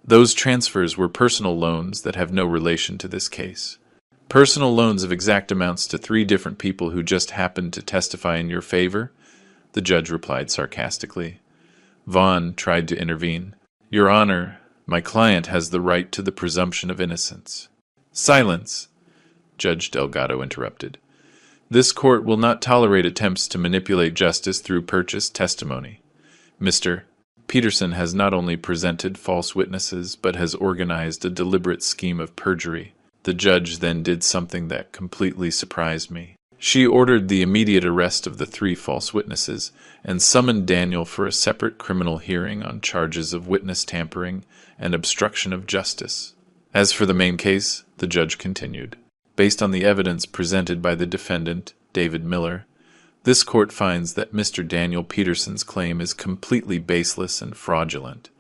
those transfers were personal loans that have no relation to this case. Personal loans of exact amounts to 3 different people who just happened to testify in your favor?" the judge replied sarcastically. Vaughn tried to intervene. "Your Honor, my client has the right to the presumption of innocence." "Silence!" Judge Delgado interrupted. "This court will not tolerate attempts to manipulate justice through purchased testimony. Mr. Peterson has not only presented false witnesses, but has organized a deliberate scheme of perjury." The judge then did something that completely surprised me. She ordered the immediate arrest of the 3 false witnesses and summoned Daniel for a separate criminal hearing on charges of witness tampering and obstruction of justice. As for the main case, the judge continued, based on the evidence presented by the defendant, David Miller, this court finds that Mr. Daniel Peterson's claim is completely baseless and fraudulent.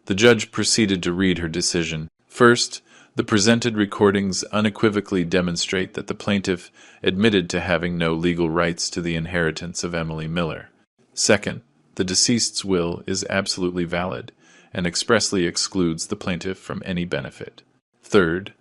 The judge proceeded to read her decision. First, the presented recordings unequivocally demonstrate that the plaintiff admitted to having no legal rights to the inheritance of Emily Miller. Second, the deceased's will is absolutely valid and expressly excludes the plaintiff from any benefit. Third,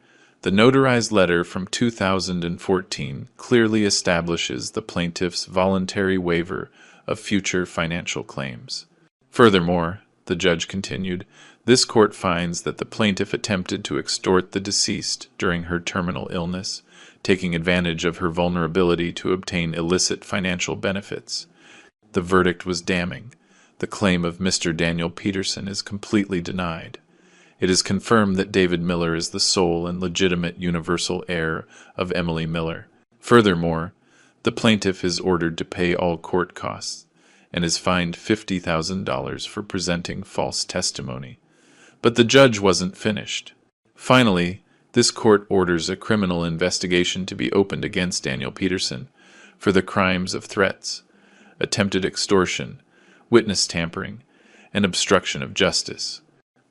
the notarized letter from 2014 clearly establishes the plaintiff's voluntary waiver of future financial claims. Furthermore, the judge continued, This court finds that the plaintiff attempted to extort the deceased during her terminal illness, taking advantage of her vulnerability to obtain illicit financial benefits. The verdict was damning. The claim of Mr. Daniel Peterson is completely denied. It is confirmed that David Miller is the sole and legitimate universal heir of Emily Miller. Furthermore, the plaintiff is ordered to pay all court costs and is fined $50,000 for presenting false testimony. But the judge wasn't finished. Finally, this court orders a criminal investigation to be opened against Daniel Peterson for the crimes of threats, attempted extortion, witness tampering, and obstruction of justice.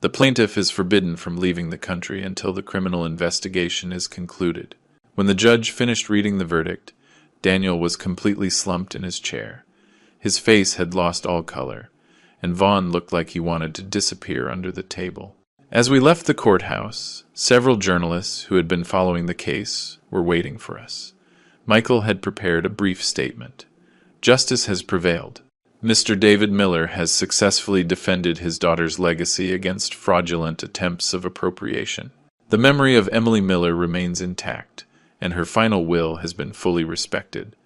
The plaintiff is forbidden from leaving the country until the criminal investigation is concluded. When the judge finished reading the verdict, Daniel was completely slumped in his chair. His face had lost all color, and Vaughn looked like he wanted to disappear under the table. As we left the courthouse, several journalists who had been following the case were waiting for us. Michael had prepared a brief statement. Justice has prevailed. Mr. David Miller has successfully defended his daughter's legacy against fraudulent attempts of appropriation. The memory of Emily Miller remains intact, and her final will has been fully respected.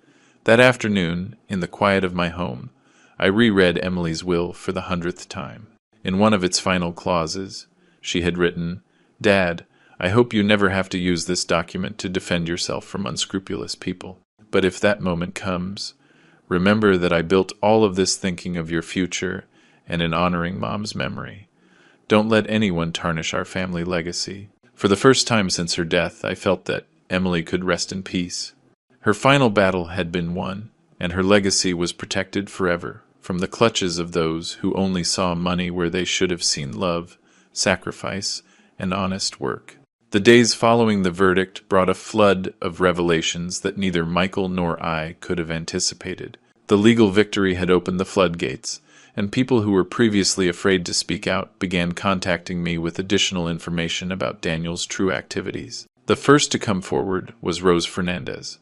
That afternoon, in the quiet of my home, I reread Emily's will for the 100th time. In one of its final clauses, she had written, "Dad, I hope you never have to use this document to defend yourself from unscrupulous people. But if that moment comes, remember that I built all of this thinking of your future and in honoring Mom's memory. Don't let anyone tarnish our family legacy." For the first time since her death, I felt that Emily could rest in peace. Her final battle had been won, and her legacy was protected forever from the clutches of those who only saw money where they should have seen love, sacrifice, and honest work. The days following the verdict brought a flood of revelations that neither Michael nor I could have anticipated. The legal victory had opened the floodgates, and people who were previously afraid to speak out began contacting me with additional information about Daniel's true activities. The first to come forward was Rose Fernandez,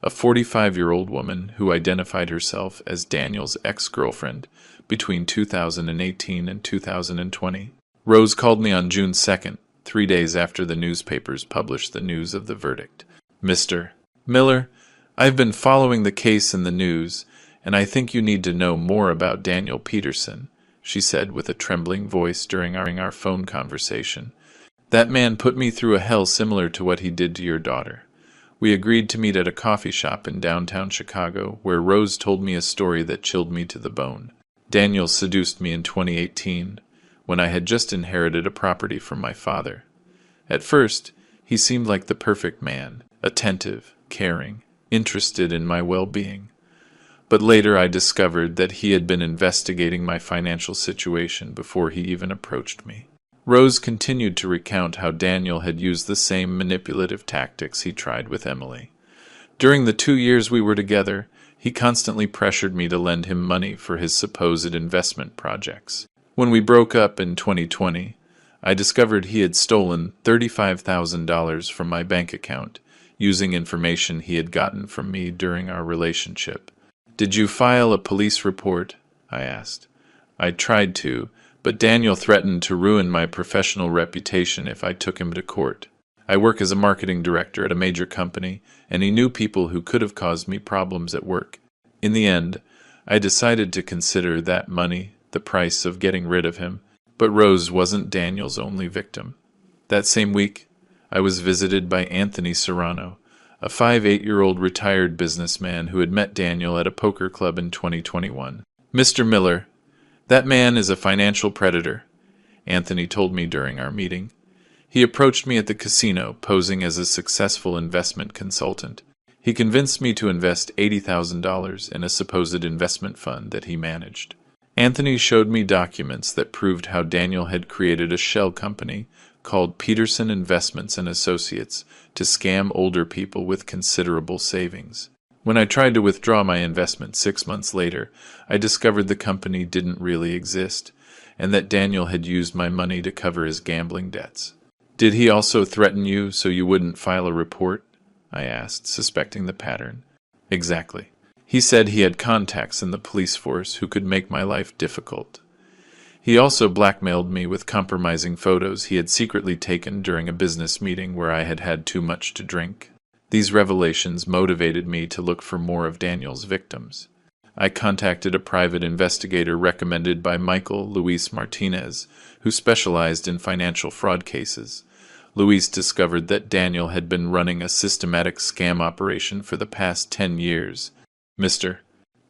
a 45-year-old woman who identified herself as Daniel's ex-girlfriend between 2018 and 2020. Rose called me on June 2nd, 3 days after the newspapers published the news of the verdict. "Mr. Miller, I've been following the case in the news, and I think you need to know more about Daniel Peterson," she said with a trembling voice during our phone conversation. "That man put me through a hell similar to what he did to your daughter." We agreed to meet at a coffee shop in downtown Chicago, where Rose told me a story that chilled me to the bone. Daniel seduced me in 2018, when I had just inherited a property from my father. At first, he seemed like the perfect man, attentive, caring, interested in my well-being. But later I discovered that he had been investigating my financial situation before he even approached me. Rose continued to recount how Daniel had used the same manipulative tactics he tried with Emily. During the 2 years we were together, he constantly pressured me to lend him money for his supposed investment projects. When we broke up in 2020, I discovered he had stolen $35,000 from my bank account, using information he had gotten from me during our relationship. "Did you file a police report?" I asked. I tried to, but Daniel threatened to ruin my professional reputation if I took him to court. I work as a marketing director at a major company, and he knew people who could have caused me problems at work. In the end, I decided to consider that money the price of getting rid of him. But Rose wasn't Daniel's only victim. That same week, I was visited by Anthony Serrano, a 58-year-old retired businessman who had met Daniel at a poker club in 2021. "Mr. Miller, that man is a financial predator," Anthony told me during our meeting. "He approached me at the casino, posing as a successful investment consultant. He convinced me to invest $80,000 in a supposed investment fund that he managed. Anthony showed me documents that proved how Daniel had created a shell company called Peterson Investments and Associates to scam older people with considerable savings. When I tried to withdraw my investment 6 months later, I discovered the company didn't really exist, and that Daniel had used my money to cover his gambling debts." "Did he also threaten you so you wouldn't file a report?" I asked, suspecting the pattern. "Exactly. He said he had contacts in the police force who could make my life difficult. He also blackmailed me with compromising photos he had secretly taken during a business meeting where I had had too much to drink. These revelations motivated me to look for more of Daniel's victims. I contacted a private investigator recommended by Michael Luis Martinez, who specialized in financial fraud cases. Luis discovered that Daniel had been running a systematic scam operation for the past 10 years. Mr.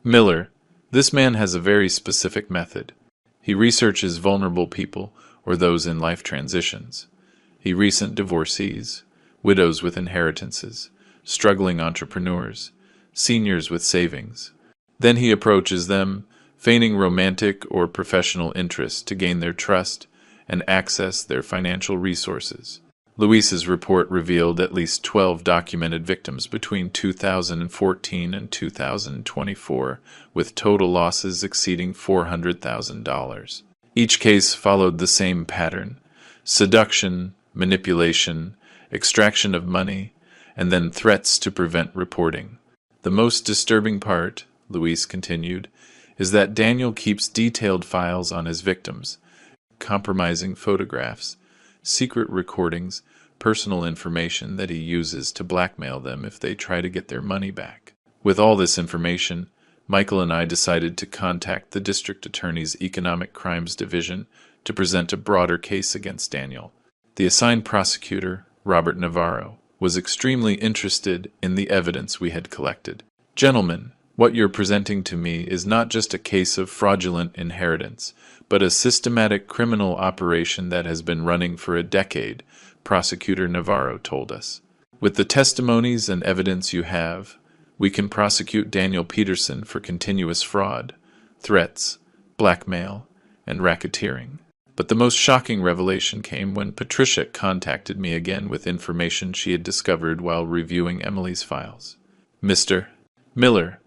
Miller, this man has a very specific method. He researches vulnerable people or those in life transitions. Recent divorcees, widows with inheritances, struggling entrepreneurs, seniors with savings. Then he approaches them, feigning romantic or professional interest to gain their trust and access their financial resources. Luis's report revealed at least 12 documented victims between 2014 and 2024, with total losses exceeding $400,000. Each case followed the same pattern: seduction, manipulation, extraction of money, and then threats to prevent reporting. The most disturbing part, Luis continued, is that Daniel keeps detailed files on his victims, compromising photographs, secret recordings, personal information that he uses to blackmail them if they try to get their money back. With all this information, Michael and I decided to contact the District Attorney's Economic Crimes Division to present a broader case against Daniel. The assigned prosecutor, Robert Navarro, was extremely interested in the evidence we had collected. Gentlemen, what you're presenting to me is not just a case of fraudulent inheritance, but a systematic criminal operation that has been running for a decade, Prosecutor Navarro told us. With the testimonies and evidence you have, we can prosecute Daniel Peterson for continuous fraud, threats, blackmail, and racketeering. But the most shocking revelation came when Patricia contacted me again with information she had discovered while reviewing Emily's files. Mr. Miller,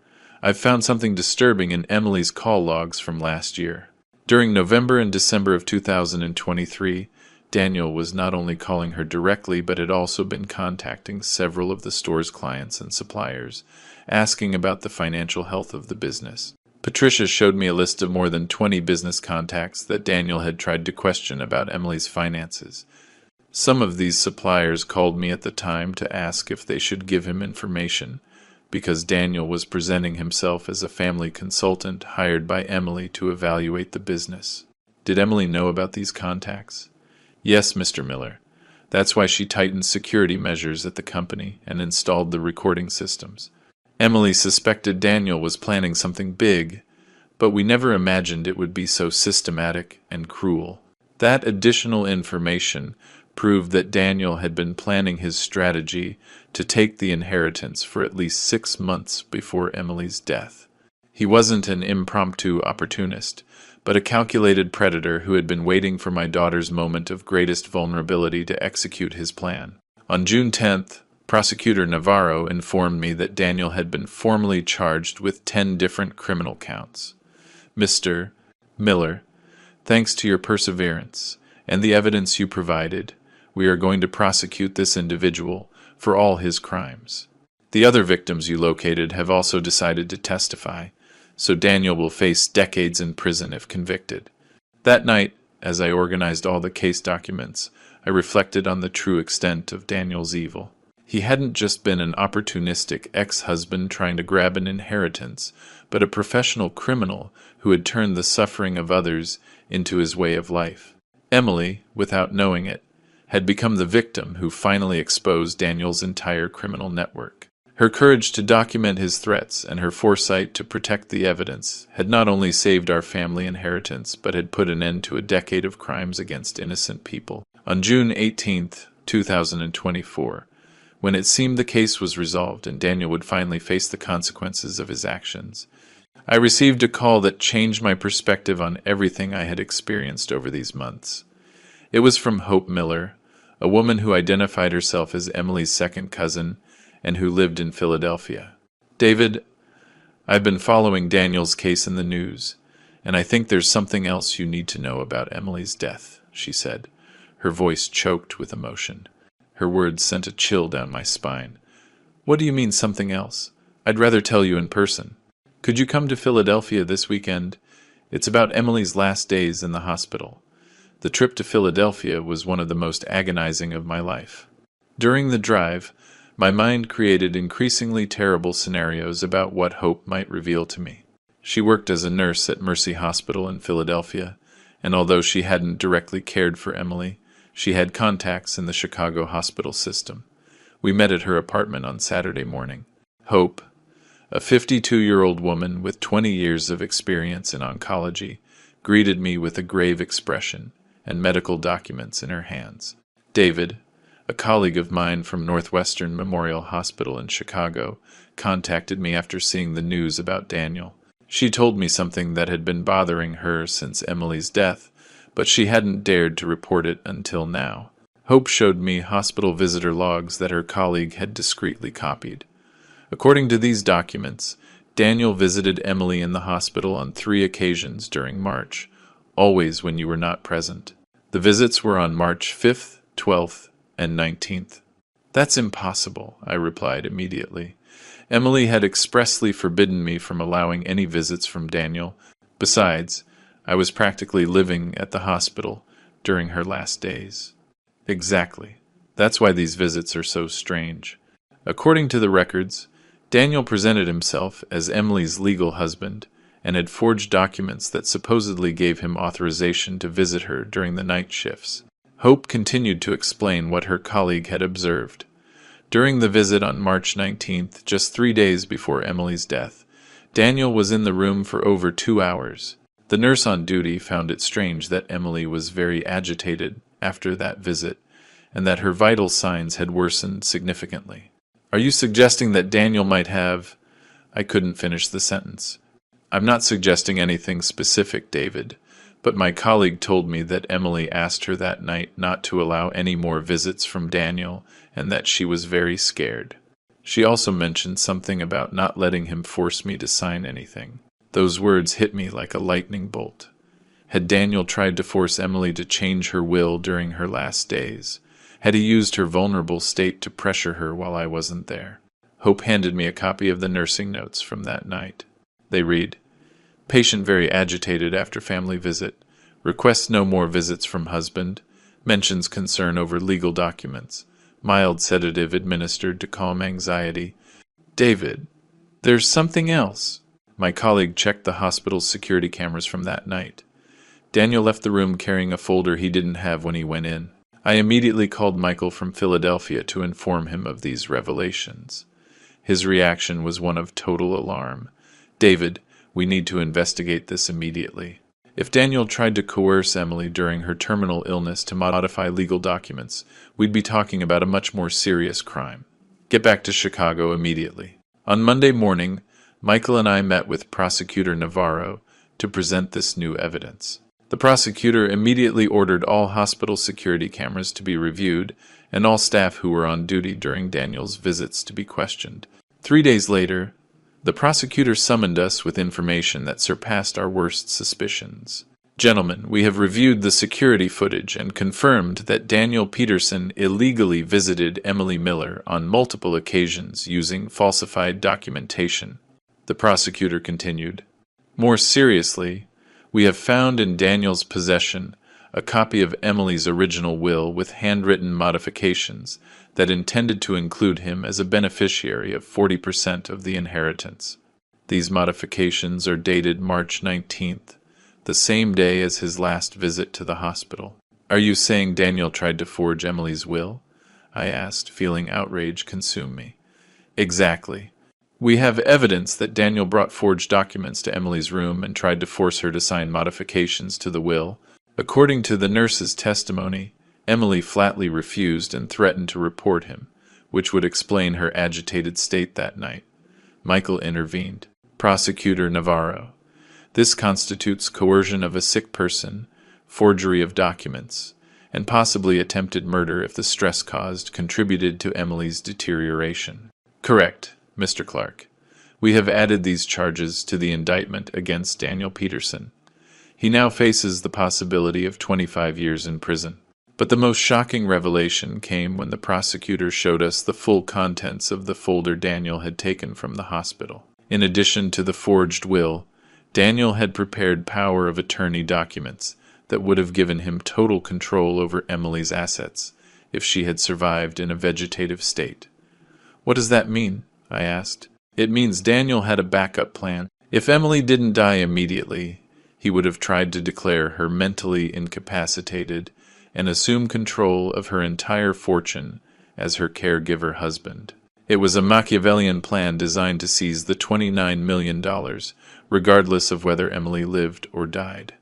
I've found something disturbing in Emily's call logs from last year. During November and December of 2023, Daniel was not only calling her directly, but had also been contacting several of the store's clients and suppliers, asking about the financial health of the business. Patricia showed me a list of more than 20 business contacts that Daniel had tried to question about Emily's finances. Some of these suppliers called me at the time to ask if they should give him information, because Daniel was presenting himself as a family consultant hired by Emily to evaluate the business. Did Emily know about these contacts? Yes, Mr. Miller. That's why she tightened security measures at the company and installed the recording systems. Emily suspected Daniel was planning something big, but we never imagined it would be so systematic and cruel. That additional information proved that Daniel had been planning his strategy to take the inheritance for at least 6 months before Emily's death. He wasn't an impromptu opportunist, but a calculated predator who had been waiting for my daughter's moment of greatest vulnerability to execute his plan. On June 10th, Prosecutor Navarro informed me that Daniel had been formally charged with 10 different criminal counts. Mr. Miller, thanks to your perseverance and the evidence you provided, we are going to prosecute this individual for all his crimes. The other victims you located have also decided to testify, so Daniel will face decades in prison if convicted. That night, as I organized all the case documents, I reflected on the true extent of Daniel's evil. He hadn't just been an opportunistic ex-husband trying to grab an inheritance, but a professional criminal who had turned the suffering of others into his way of life. Emily, without knowing it, had become the victim who finally exposed Daniel's entire criminal network. Her courage to document his threats and her foresight to protect the evidence had not only saved our family inheritance, but had put an end to a decade of crimes against innocent people. On June 18, 2024, when it seemed the case was resolved and Daniel would finally face the consequences of his actions, I received a call that changed my perspective on everything I had experienced over these months. It was from Hope Miller, a woman who identified herself as Emily's second cousin and who lived in Philadelphia. David, I've been following Daniel's case in the news, and I think there's something else you need to know about Emily's death, she said, her voice choked with emotion. Her words sent a chill down my spine. What do you mean something else? I'd rather tell you in person. Could you come to Philadelphia this weekend? It's about Emily's last days in the hospital. The trip to Philadelphia was one of the most agonizing of my life. During the drive, my mind created increasingly terrible scenarios about what Hope might reveal to me. She worked as a nurse at Mercy Hospital in Philadelphia, and although she hadn't directly cared for Emily, she had contacts in the Chicago hospital system. We met at her apartment on Saturday morning. Hope, a 52-year-old woman with 20 years of experience in oncology, greeted me with a grave expression and medical documents in her hands. David, a colleague of mine from Northwestern Memorial Hospital in Chicago, contacted me after seeing the news about Daniel. She told me something that had been bothering her since Emily's death, but she hadn't dared to report it until now. Hope showed me hospital visitor logs that her colleague had discreetly copied. According to these documents, Daniel visited Emily in the hospital on 3 occasions during March, always when you were not present. The visits were on March 5th, 12th, and 19th. That's impossible, I replied immediately. Emily had expressly forbidden me from allowing any visits from Daniel. Besides, I was practically living at the hospital during her last days. Exactly. That's why these visits are so strange. According to the records, Daniel presented himself as Emily's legal husband and had forged documents that supposedly gave him authorization to visit her during the night shifts. Hope continued to explain what her colleague had observed. During the visit on March 19th, just 3 days before Emily's death, Daniel was in the room for over 2 hours. The nurse on duty found it strange that Emily was very agitated after that visit, and that her vital signs had worsened significantly. Are you suggesting that Daniel might have... I couldn't finish the sentence. I'm not suggesting anything specific, David, but my colleague told me that Emily asked her that night not to allow any more visits from Daniel, and that she was very scared. She also mentioned something about not letting him force me to sign anything. Those words hit me like a lightning bolt. Had Daniel tried to force Emily to change her will during her last days? Had he used her vulnerable state to pressure her while I wasn't there? Hope handed me a copy of the nursing notes from that night. They read, "Patient very agitated after family visit. Requests no more visits from husband. Mentions concern over legal documents. Mild sedative administered to calm anxiety." David, there's something else. My colleague checked the hospital's security cameras from that night. Daniel left the room carrying a folder he didn't have when he went in. I immediately called Michael from Philadelphia to inform him of these revelations. His reaction was one of total alarm. "David, we need to investigate this immediately. If Daniel tried to coerce Emily during her terminal illness to modify legal documents, we'd be talking about a much more serious crime. Get back to Chicago immediately." On Monday morning, Michael and I met with Prosecutor Navarro to present this new evidence. The prosecutor immediately ordered all hospital security cameras to be reviewed and all staff who were on duty during Daniel's visits to be questioned. 3 days later, the prosecutor summoned us with information that surpassed our worst suspicions. "Gentlemen, we have reviewed the security footage and confirmed that Daniel Peterson illegally visited Emily Miller on multiple occasions using falsified documentation," the prosecutor continued. "More seriously, we have found in Daniel's possession a copy of Emily's original will with handwritten modifications that intended to include him as a beneficiary of 40% of the inheritance. These modifications are dated March 19th, the same day as his last visit to the hospital." "Are you saying Daniel tried to forge Emily's will?" I asked, feeling outrage consume me. "Exactly. We have evidence that Daniel brought forged documents to Emily's room and tried to force her to sign modifications to the will. According to the nurse's testimony, Emily flatly refused and threatened to report him, which would explain her agitated state that night." Michael intervened. "Prosecutor Navarro, this constitutes coercion of a sick person, forgery of documents, and possibly attempted murder if the stress caused contributed to Emily's deterioration." "Correct, Mr. Clark. We have added these charges to the indictment against Daniel Peterson. He now faces the possibility of 25 years in prison." But the most shocking revelation came when the prosecutor showed us the full contents of the folder Daniel had taken from the hospital. In addition to the forged will, Daniel had prepared power of attorney documents that would have given him total control over Emily's assets if she had survived in a vegetative state. "What does that mean?" I asked. "It means Daniel had a backup plan. If Emily didn't die immediately, he would have tried to declare her mentally incapacitated and assume control of her entire fortune as her caregiver husband. It was a Machiavellian plan designed to seize the $29 million, regardless of whether Emily lived or died."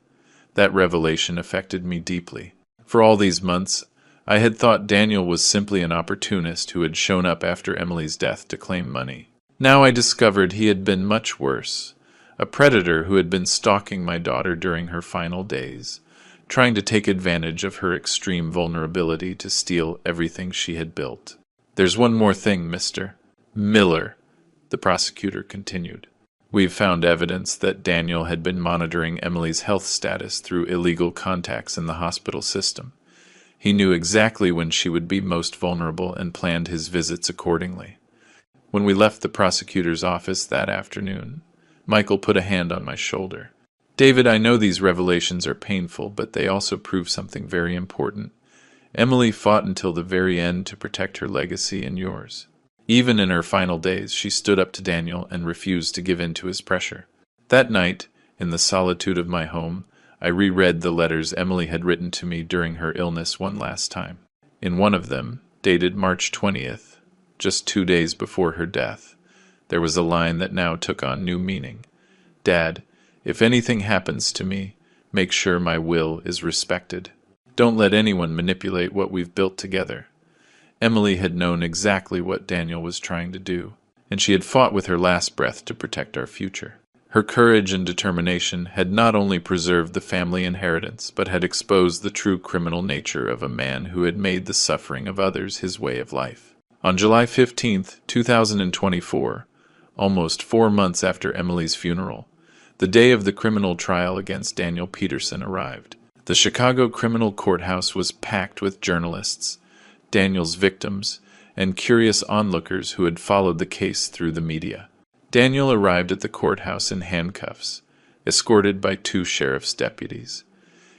That revelation affected me deeply. For all these months, I had thought Daniel was simply an opportunist who had shown up after Emily's death to claim money. Now I discovered he had been much worse, a predator who had been stalking my daughter during her final days, trying to take advantage of her extreme vulnerability to steal everything she had built. "There's one more thing, Mr. Miller," the prosecutor continued. "We've found evidence that Daniel had been monitoring Emily's health status through illegal contacts in the hospital system. He knew exactly when she would be most vulnerable and planned his visits accordingly." When we left the prosecutor's office that afternoon, Michael put a hand on my shoulder. "David, I know these revelations are painful, but they also prove something very important. Emily fought until the very end to protect her legacy and yours. Even in her final days, she stood up to Daniel and refused to give in to his pressure." That night, in the solitude of my home, I reread the letters Emily had written to me during her illness one last time. In one of them, dated March 20th, just 2 days before her death, there was a line that now took on new meaning. "Dad, if anything happens to me, make sure my will is respected. Don't let anyone manipulate what we've built together." Emily had known exactly what Daniel was trying to do, and she had fought with her last breath to protect our future. Her courage and determination had not only preserved the family inheritance, but had exposed the true criminal nature of a man who had made the suffering of others his way of life. On July 15th, 2024, almost 4 months after Emily's funeral, the day of the criminal trial against Daniel Peterson arrived. The Chicago Criminal Courthouse was packed with journalists, Daniel's victims, and curious onlookers who had followed the case through the media. Daniel arrived at the courthouse in handcuffs, escorted by 2 sheriff's deputies.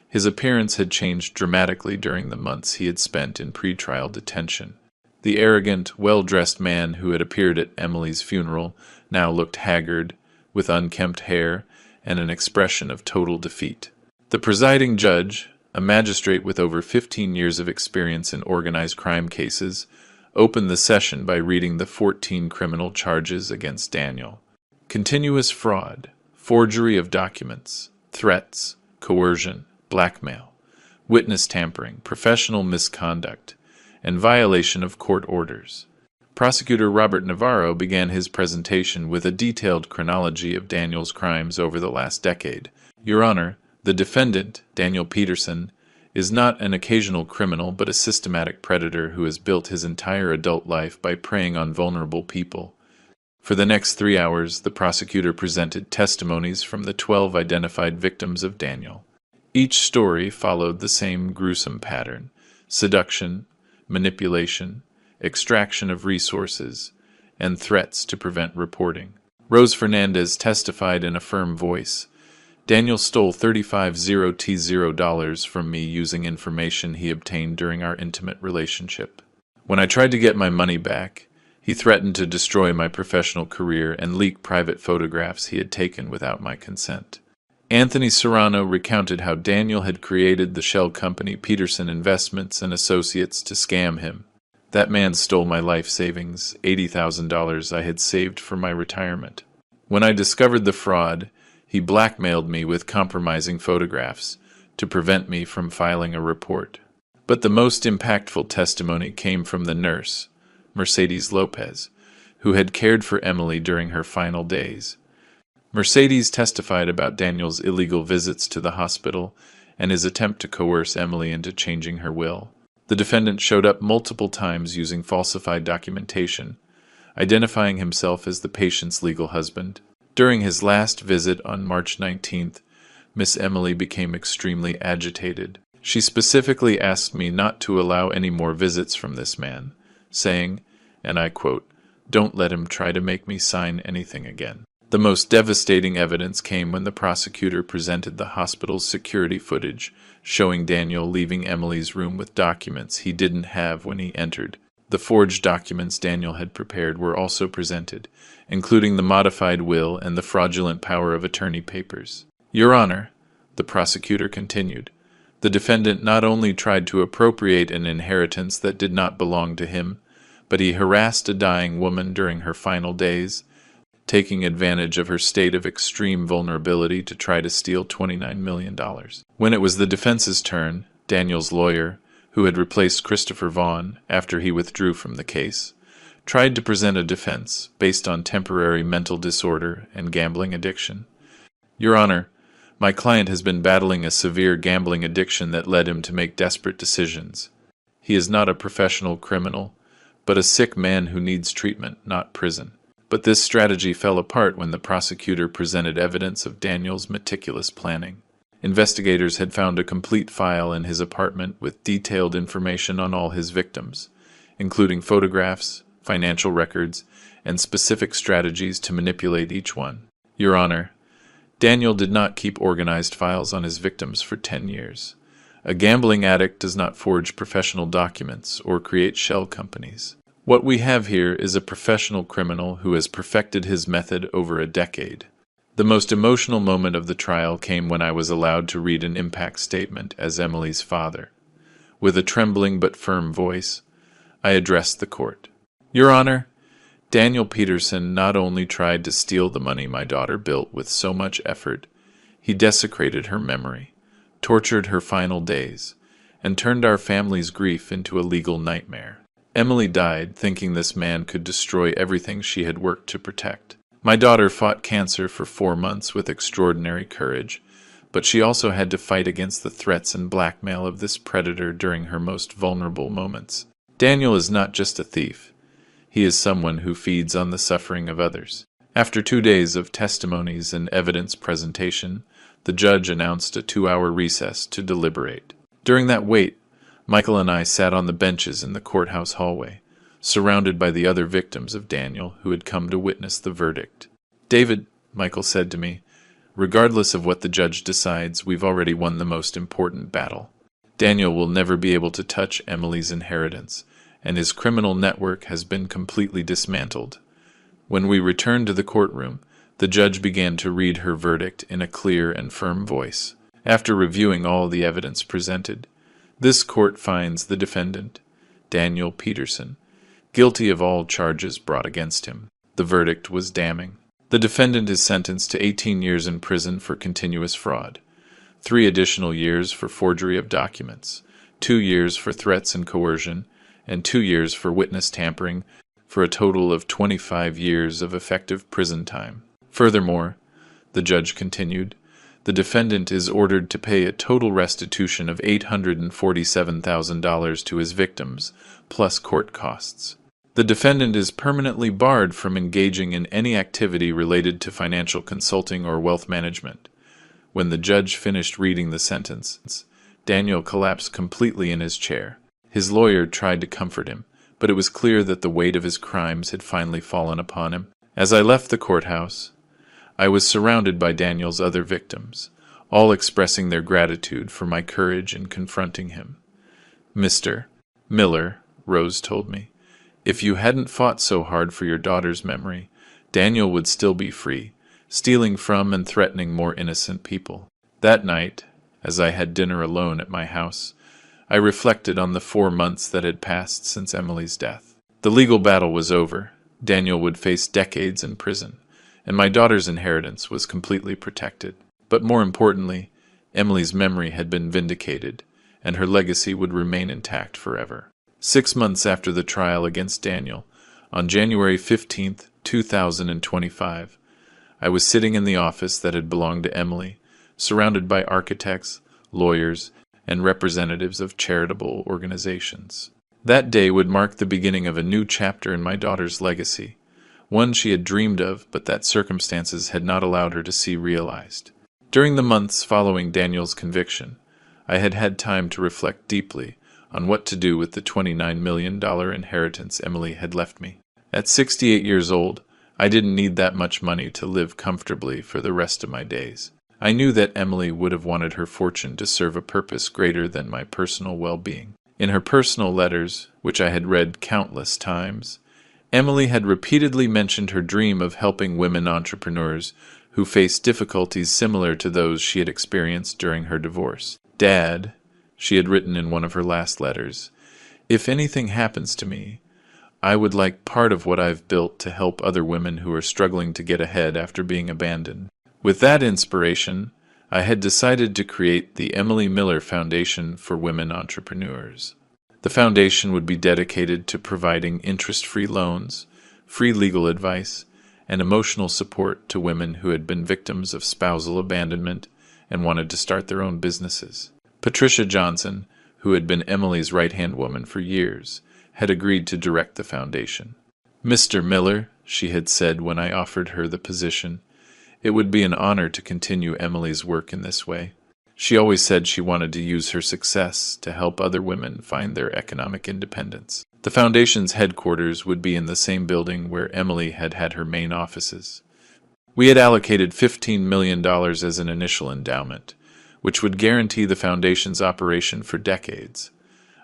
His appearance had changed dramatically during the months he had spent in pretrial detention. The arrogant, well-dressed man who had appeared at Emily's funeral now looked haggard, with unkempt hair and an expression of total defeat. The presiding judge, a magistrate with over 15 years of experience in organized crime cases, opened the session by reading the 14 criminal charges against Daniel. Continuous fraud, forgery of documents, threats, coercion, blackmail, witness tampering, professional misconduct, and violation of court orders. Prosecutor Robert Navarro began his presentation with a detailed chronology of Daniel's crimes over the last decade. "Your Honor, the defendant, Daniel Peterson, is not an occasional criminal but a systematic predator who has built his entire adult life by preying on vulnerable people." For the next 3 hours, the prosecutor presented testimonies from the 12 identified victims of Daniel. Each story followed the same gruesome pattern: seduction, manipulation, extraction of resources, and threats to prevent reporting. Rose Fernandez testified in a firm voice. "Daniel stole $35,000 from me using information he obtained during our intimate relationship. When I tried to get my money back, he threatened to destroy my professional career and leak private photographs he had taken without my consent." Anthony Serrano recounted how Daniel had created the shell company Peterson Investments and Associates to scam him. "That man stole my life savings, $80,000 I had saved for my retirement. When I discovered the fraud, he blackmailed me with compromising photographs to prevent me from filing a report." But the most impactful testimony came from the nurse, Mercedes Lopez, who had cared for Emily during her final days. Mercedes testified about Daniel's illegal visits to the hospital and his attempt to coerce Emily into changing her will. The defendant showed up multiple times using falsified documentation, identifying himself as the patient's legal husband. During his last visit on March 19th, Miss Emily became extremely agitated. She specifically asked me not to allow any more visits from this man, saying, and I quote, "Don't let him try to make me sign anything again." The most devastating evidence came when the prosecutor presented the hospital's security footage, showing Daniel leaving Emily's room with documents he didn't have when he entered. The forged documents Daniel had prepared were also presented, including the modified will and the fraudulent power of attorney papers. Your Honor, the prosecutor continued, the defendant not only tried to appropriate an inheritance that did not belong to him, but he harassed a dying woman during her final days, taking advantage of her state of extreme vulnerability to try to steal $29 million. When it was the defense's turn, Daniel's lawyer, who had replaced Christopher Vaughn after he withdrew from the case, tried to present a defense based on temporary mental disorder and gambling addiction. Your Honor, my client has been battling a severe gambling addiction that led him to make desperate decisions. He is not a professional criminal, but a sick man who needs treatment, not prison. But this strategy fell apart when the prosecutor presented evidence of Daniel's meticulous planning. Investigators had found a complete file in his apartment with detailed information on all his victims, including photographs, financial records, and specific strategies to manipulate each one. Your Honor, Daniel did not keep organized files on his victims for 10 years. A gambling addict does not forge professional documents or create shell companies. What we have here is a professional criminal who has perfected his method over a decade. The most emotional moment of the trial came when I was allowed to read an impact statement as Emily's father. With a trembling but firm voice, I addressed the court. Your Honor, Daniel Peterson not only tried to steal the money my daughter built with so much effort, he desecrated her memory, tortured her final days, and turned our family's grief into a legal nightmare. Emily died thinking this man could destroy everything she had worked to protect. My daughter fought cancer for 4 months with extraordinary courage, but she also had to fight against the threats and blackmail of this predator during her most vulnerable moments. Daniel is not just a thief. He is someone who feeds on the suffering of others. After 2 days of testimonies and evidence presentation, the judge announced a 2-hour recess to deliberate. During that wait, Michael and I sat on the benches in the courthouse hallway, surrounded by the other victims of Daniel who had come to witness the verdict. David, Michael said to me, regardless of what the judge decides, we've already won the most important battle. Daniel will never be able to touch Emily's inheritance, and his criminal network has been completely dismantled. When we returned to the courtroom, the judge began to read her verdict in a clear and firm voice. After reviewing all the evidence presented, this court finds the defendant, Daniel Peterson, guilty of all charges brought against him. The verdict was damning. The defendant is sentenced to 18 years in prison for continuous fraud, 3 additional years for forgery of documents, 2 years for threats and coercion, and 2 years for witness tampering, for a total of 25 years of effective prison time. Furthermore, the judge continued, the defendant is ordered to pay a total restitution of $847,000 to his victims, plus court costs. The defendant is permanently barred from engaging in any activity related to financial consulting or wealth management. When the judge finished reading the sentence, Daniel collapsed completely in his chair. His lawyer tried to comfort him, but it was clear that the weight of his crimes had finally fallen upon him. As I left the courthouse, I was surrounded by Daniel's other victims, all expressing their gratitude for my courage in confronting him. Mr. Miller, Rose told me, if you hadn't fought so hard for your daughter's memory, Daniel would still be free, stealing from and threatening more innocent people. That night, as I had dinner alone at my house, I reflected on the 4 months that had passed since Emily's death. The legal battle was over. Daniel would face decades in prison, and my daughter's inheritance was completely protected. But more importantly, Emily's memory had been vindicated, and her legacy would remain intact forever. 6 months after the trial against Daniel, on January 15, 2025, I was sitting in the office that had belonged to Emily, surrounded by architects, lawyers, and representatives of charitable organizations. That day would mark the beginning of a new chapter in my daughter's legacy, one she had dreamed of but that circumstances had not allowed her to see realized. During the months following Daniel's conviction, I had had time to reflect deeply on what to do with the $29 million inheritance Emily had left me. At 68 years old, I didn't need that much money to live comfortably for the rest of my days. I knew that Emily would have wanted her fortune to serve a purpose greater than my personal well-being. In her personal letters, which I had read countless times, Emily had repeatedly mentioned her dream of helping women entrepreneurs who faced difficulties similar to those she had experienced during her divorce. "Dad," she had written in one of her last letters, "if anything happens to me, I would like part of what I've built to help other women who are struggling to get ahead after being abandoned." With that inspiration, I had decided to create the Emily Miller Foundation for Women Entrepreneurs. The foundation would be dedicated to providing interest-free loans, free legal advice, and emotional support to women who had been victims of spousal abandonment and wanted to start their own businesses. Patricia Johnson, who had been Emily's right-hand woman for years, had agreed to direct the foundation. "Mr. Miller," she had said when I offered her the position, "it would be an honor to continue Emily's work in this way." She always said she wanted to use her success to help other women find their economic independence. The foundation's headquarters would be in the same building where Emily had had her main offices. We had allocated $15 million as an initial endowment, which would guarantee the foundation's operation for decades.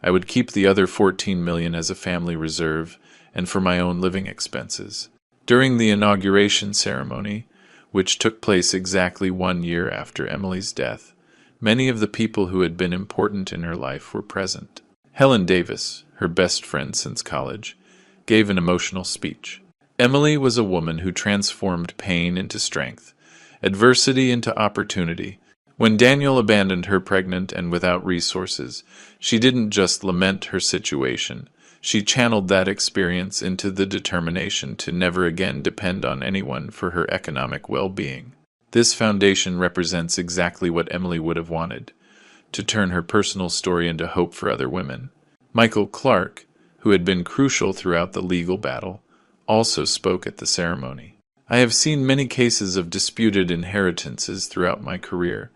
I would keep the other $14 million as a family reserve and for my own living expenses. During the inauguration ceremony, which took place exactly 1 year after Emily's death, many of the people who had been important in her life were present. Helen Davis, her best friend since college, gave an emotional speech. Emily was a woman who transformed pain into strength, adversity into opportunity. When Daniel abandoned her pregnant and without resources, she didn't just lament her situation. She channeled that experience into the determination to never again depend on anyone for her economic well-being. This foundation represents exactly what Emily would have wanted, to turn her personal story into hope for other women. Michael Clark, who had been crucial throughout the legal battle, also spoke at the ceremony. I have seen many cases of disputed inheritances throughout my career,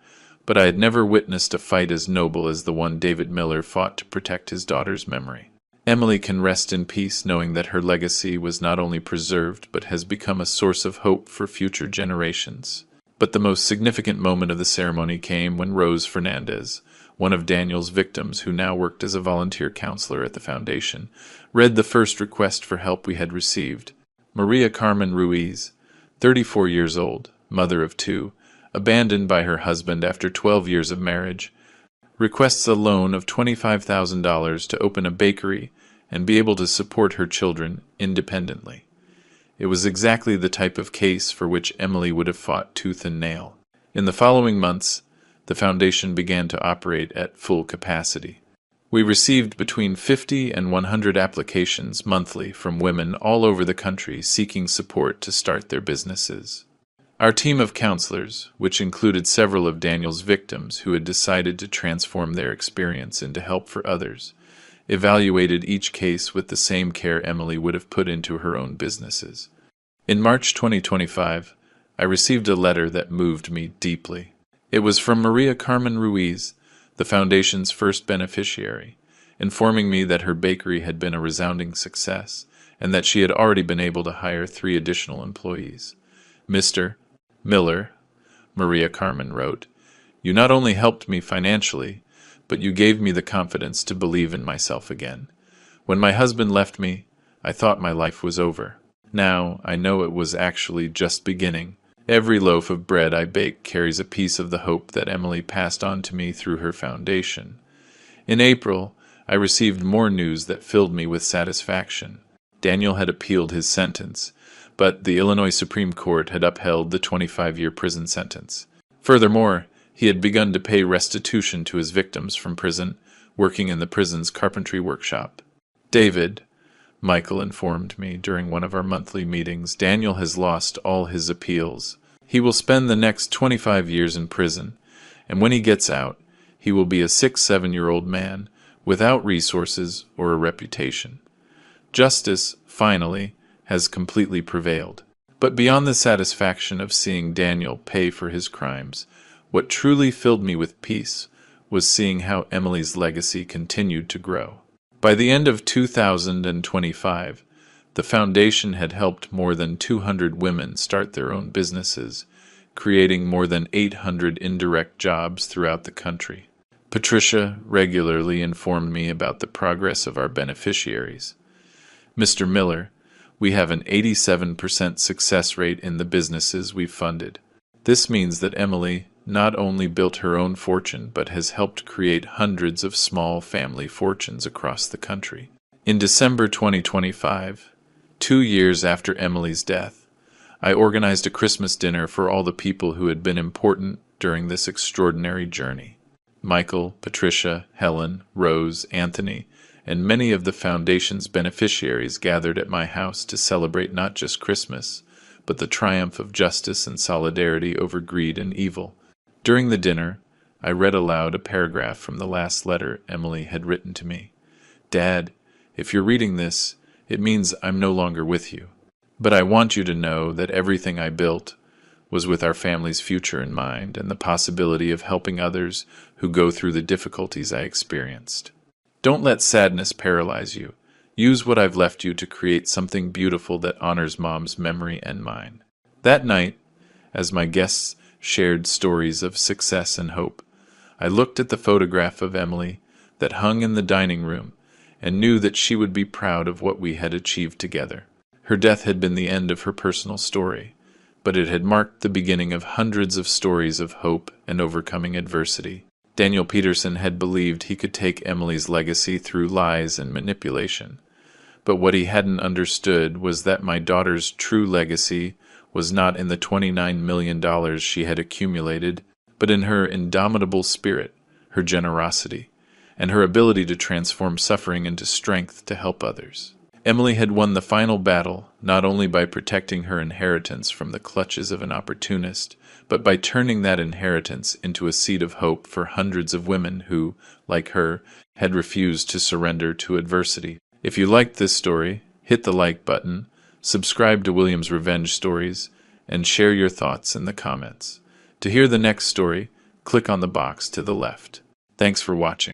but I had never witnessed a fight as noble as the one David Miller fought to protect his daughter's memory. Emily can rest in peace knowing that her legacy was not only preserved but has become a source of hope for future generations. But the most significant moment of the ceremony came when Rose Fernandez, one of Daniel's victims who now worked as a volunteer counselor at the foundation, read the first request for help we had received. Maria Carmen Ruiz, 34 years old, mother of 2, abandoned by her husband after 12 years of marriage, requests a loan of $25,000 to open a bakery and be able to support her children independently. It was exactly the type of case for which Emily would have fought tooth and nail. In the following months, the foundation began to operate at full capacity. We received between 50 and 100 applications monthly from women all over the country seeking support to start their businesses. Our team of counselors, which included several of Daniel's victims who had decided to transform their experience into help for others, evaluated each case with the same care Emily would have put into her own businesses. In March 2025, I received a letter that moved me deeply. It was from Maria Carmen Ruiz, the foundation's first beneficiary, informing me that her bakery had been a resounding success and that she had already been able to hire 3 additional employees. "Mr. Miller," Maria Carmen wrote, "you not only helped me financially, but you gave me the confidence to believe in myself again. When my husband left me, I thought my life was over. Now I know it was actually just beginning. Every loaf of bread I bake carries a piece of the hope that Emily passed on to me through her foundation." In April, I received more news that filled me with satisfaction. Daniel had appealed his sentence, but the Illinois Supreme Court had upheld the 25-year prison sentence. Furthermore, he had begun to pay restitution to his victims from prison, working in the prison's carpentry workshop. "David," Michael informed me during one of our monthly meetings, "Daniel has lost all his appeals. He will spend the next 25 years in prison, and when he gets out, he will be a 6-7-year-old man without resources or a reputation. Justice, finally, has completely prevailed." But beyond the satisfaction of seeing Daniel pay for his crimes, what truly filled me with peace was seeing how Emily's legacy continued to grow. By the end of 2025, The foundation had helped more than 200 women start their own businesses, creating more than 800 indirect jobs throughout the country. Patricia regularly informed me about the progress of our beneficiaries. Mr. Miller, we have an 87% success rate in the businesses we've funded. This means that Emily not only built her own fortune, but has helped create hundreds of small family fortunes across the country. In December 2025, 2 years after Emily's death, I organized a Christmas dinner for all the people who had been important during this extraordinary journey. Michael, Patricia, Helen, Rose, Anthony, and many of the Foundation's beneficiaries gathered at my house to celebrate not just Christmas, but the triumph of justice and solidarity over greed and evil. During the dinner, I read aloud a paragraph from the last letter Emily had written to me. "Dad, if you're reading this, it means I'm no longer with you. But I want you to know that everything I built was with our family's future in mind and the possibility of helping others who go through the difficulties I experienced. Don't let sadness paralyze you. Use what I've left you to create something beautiful that honors Mom's memory and mine." That night, as my guests shared stories of success and hope, I looked at the photograph of Emily that hung in the dining room and knew that she would be proud of what we had achieved together. Her death had been the end of her personal story, but it had marked the beginning of hundreds of stories of hope and overcoming adversity. Daniel Peterson had believed he could take Emily's legacy through lies and manipulation, but what he hadn't understood was that my daughter's true legacy was not in the $29 million she had accumulated, but in her indomitable spirit, her generosity, and her ability to transform suffering into strength to help others. Emily had won the final battle not only by protecting her inheritance from the clutches of an opportunist, but by turning that inheritance into a seed of hope for hundreds of women who, like her, had refused to surrender to adversity. If you liked this story, hit the like button, subscribe to William's Revenge Stories, and share your thoughts in the comments. To hear the next story, click on the box to the left. Thanks for watching.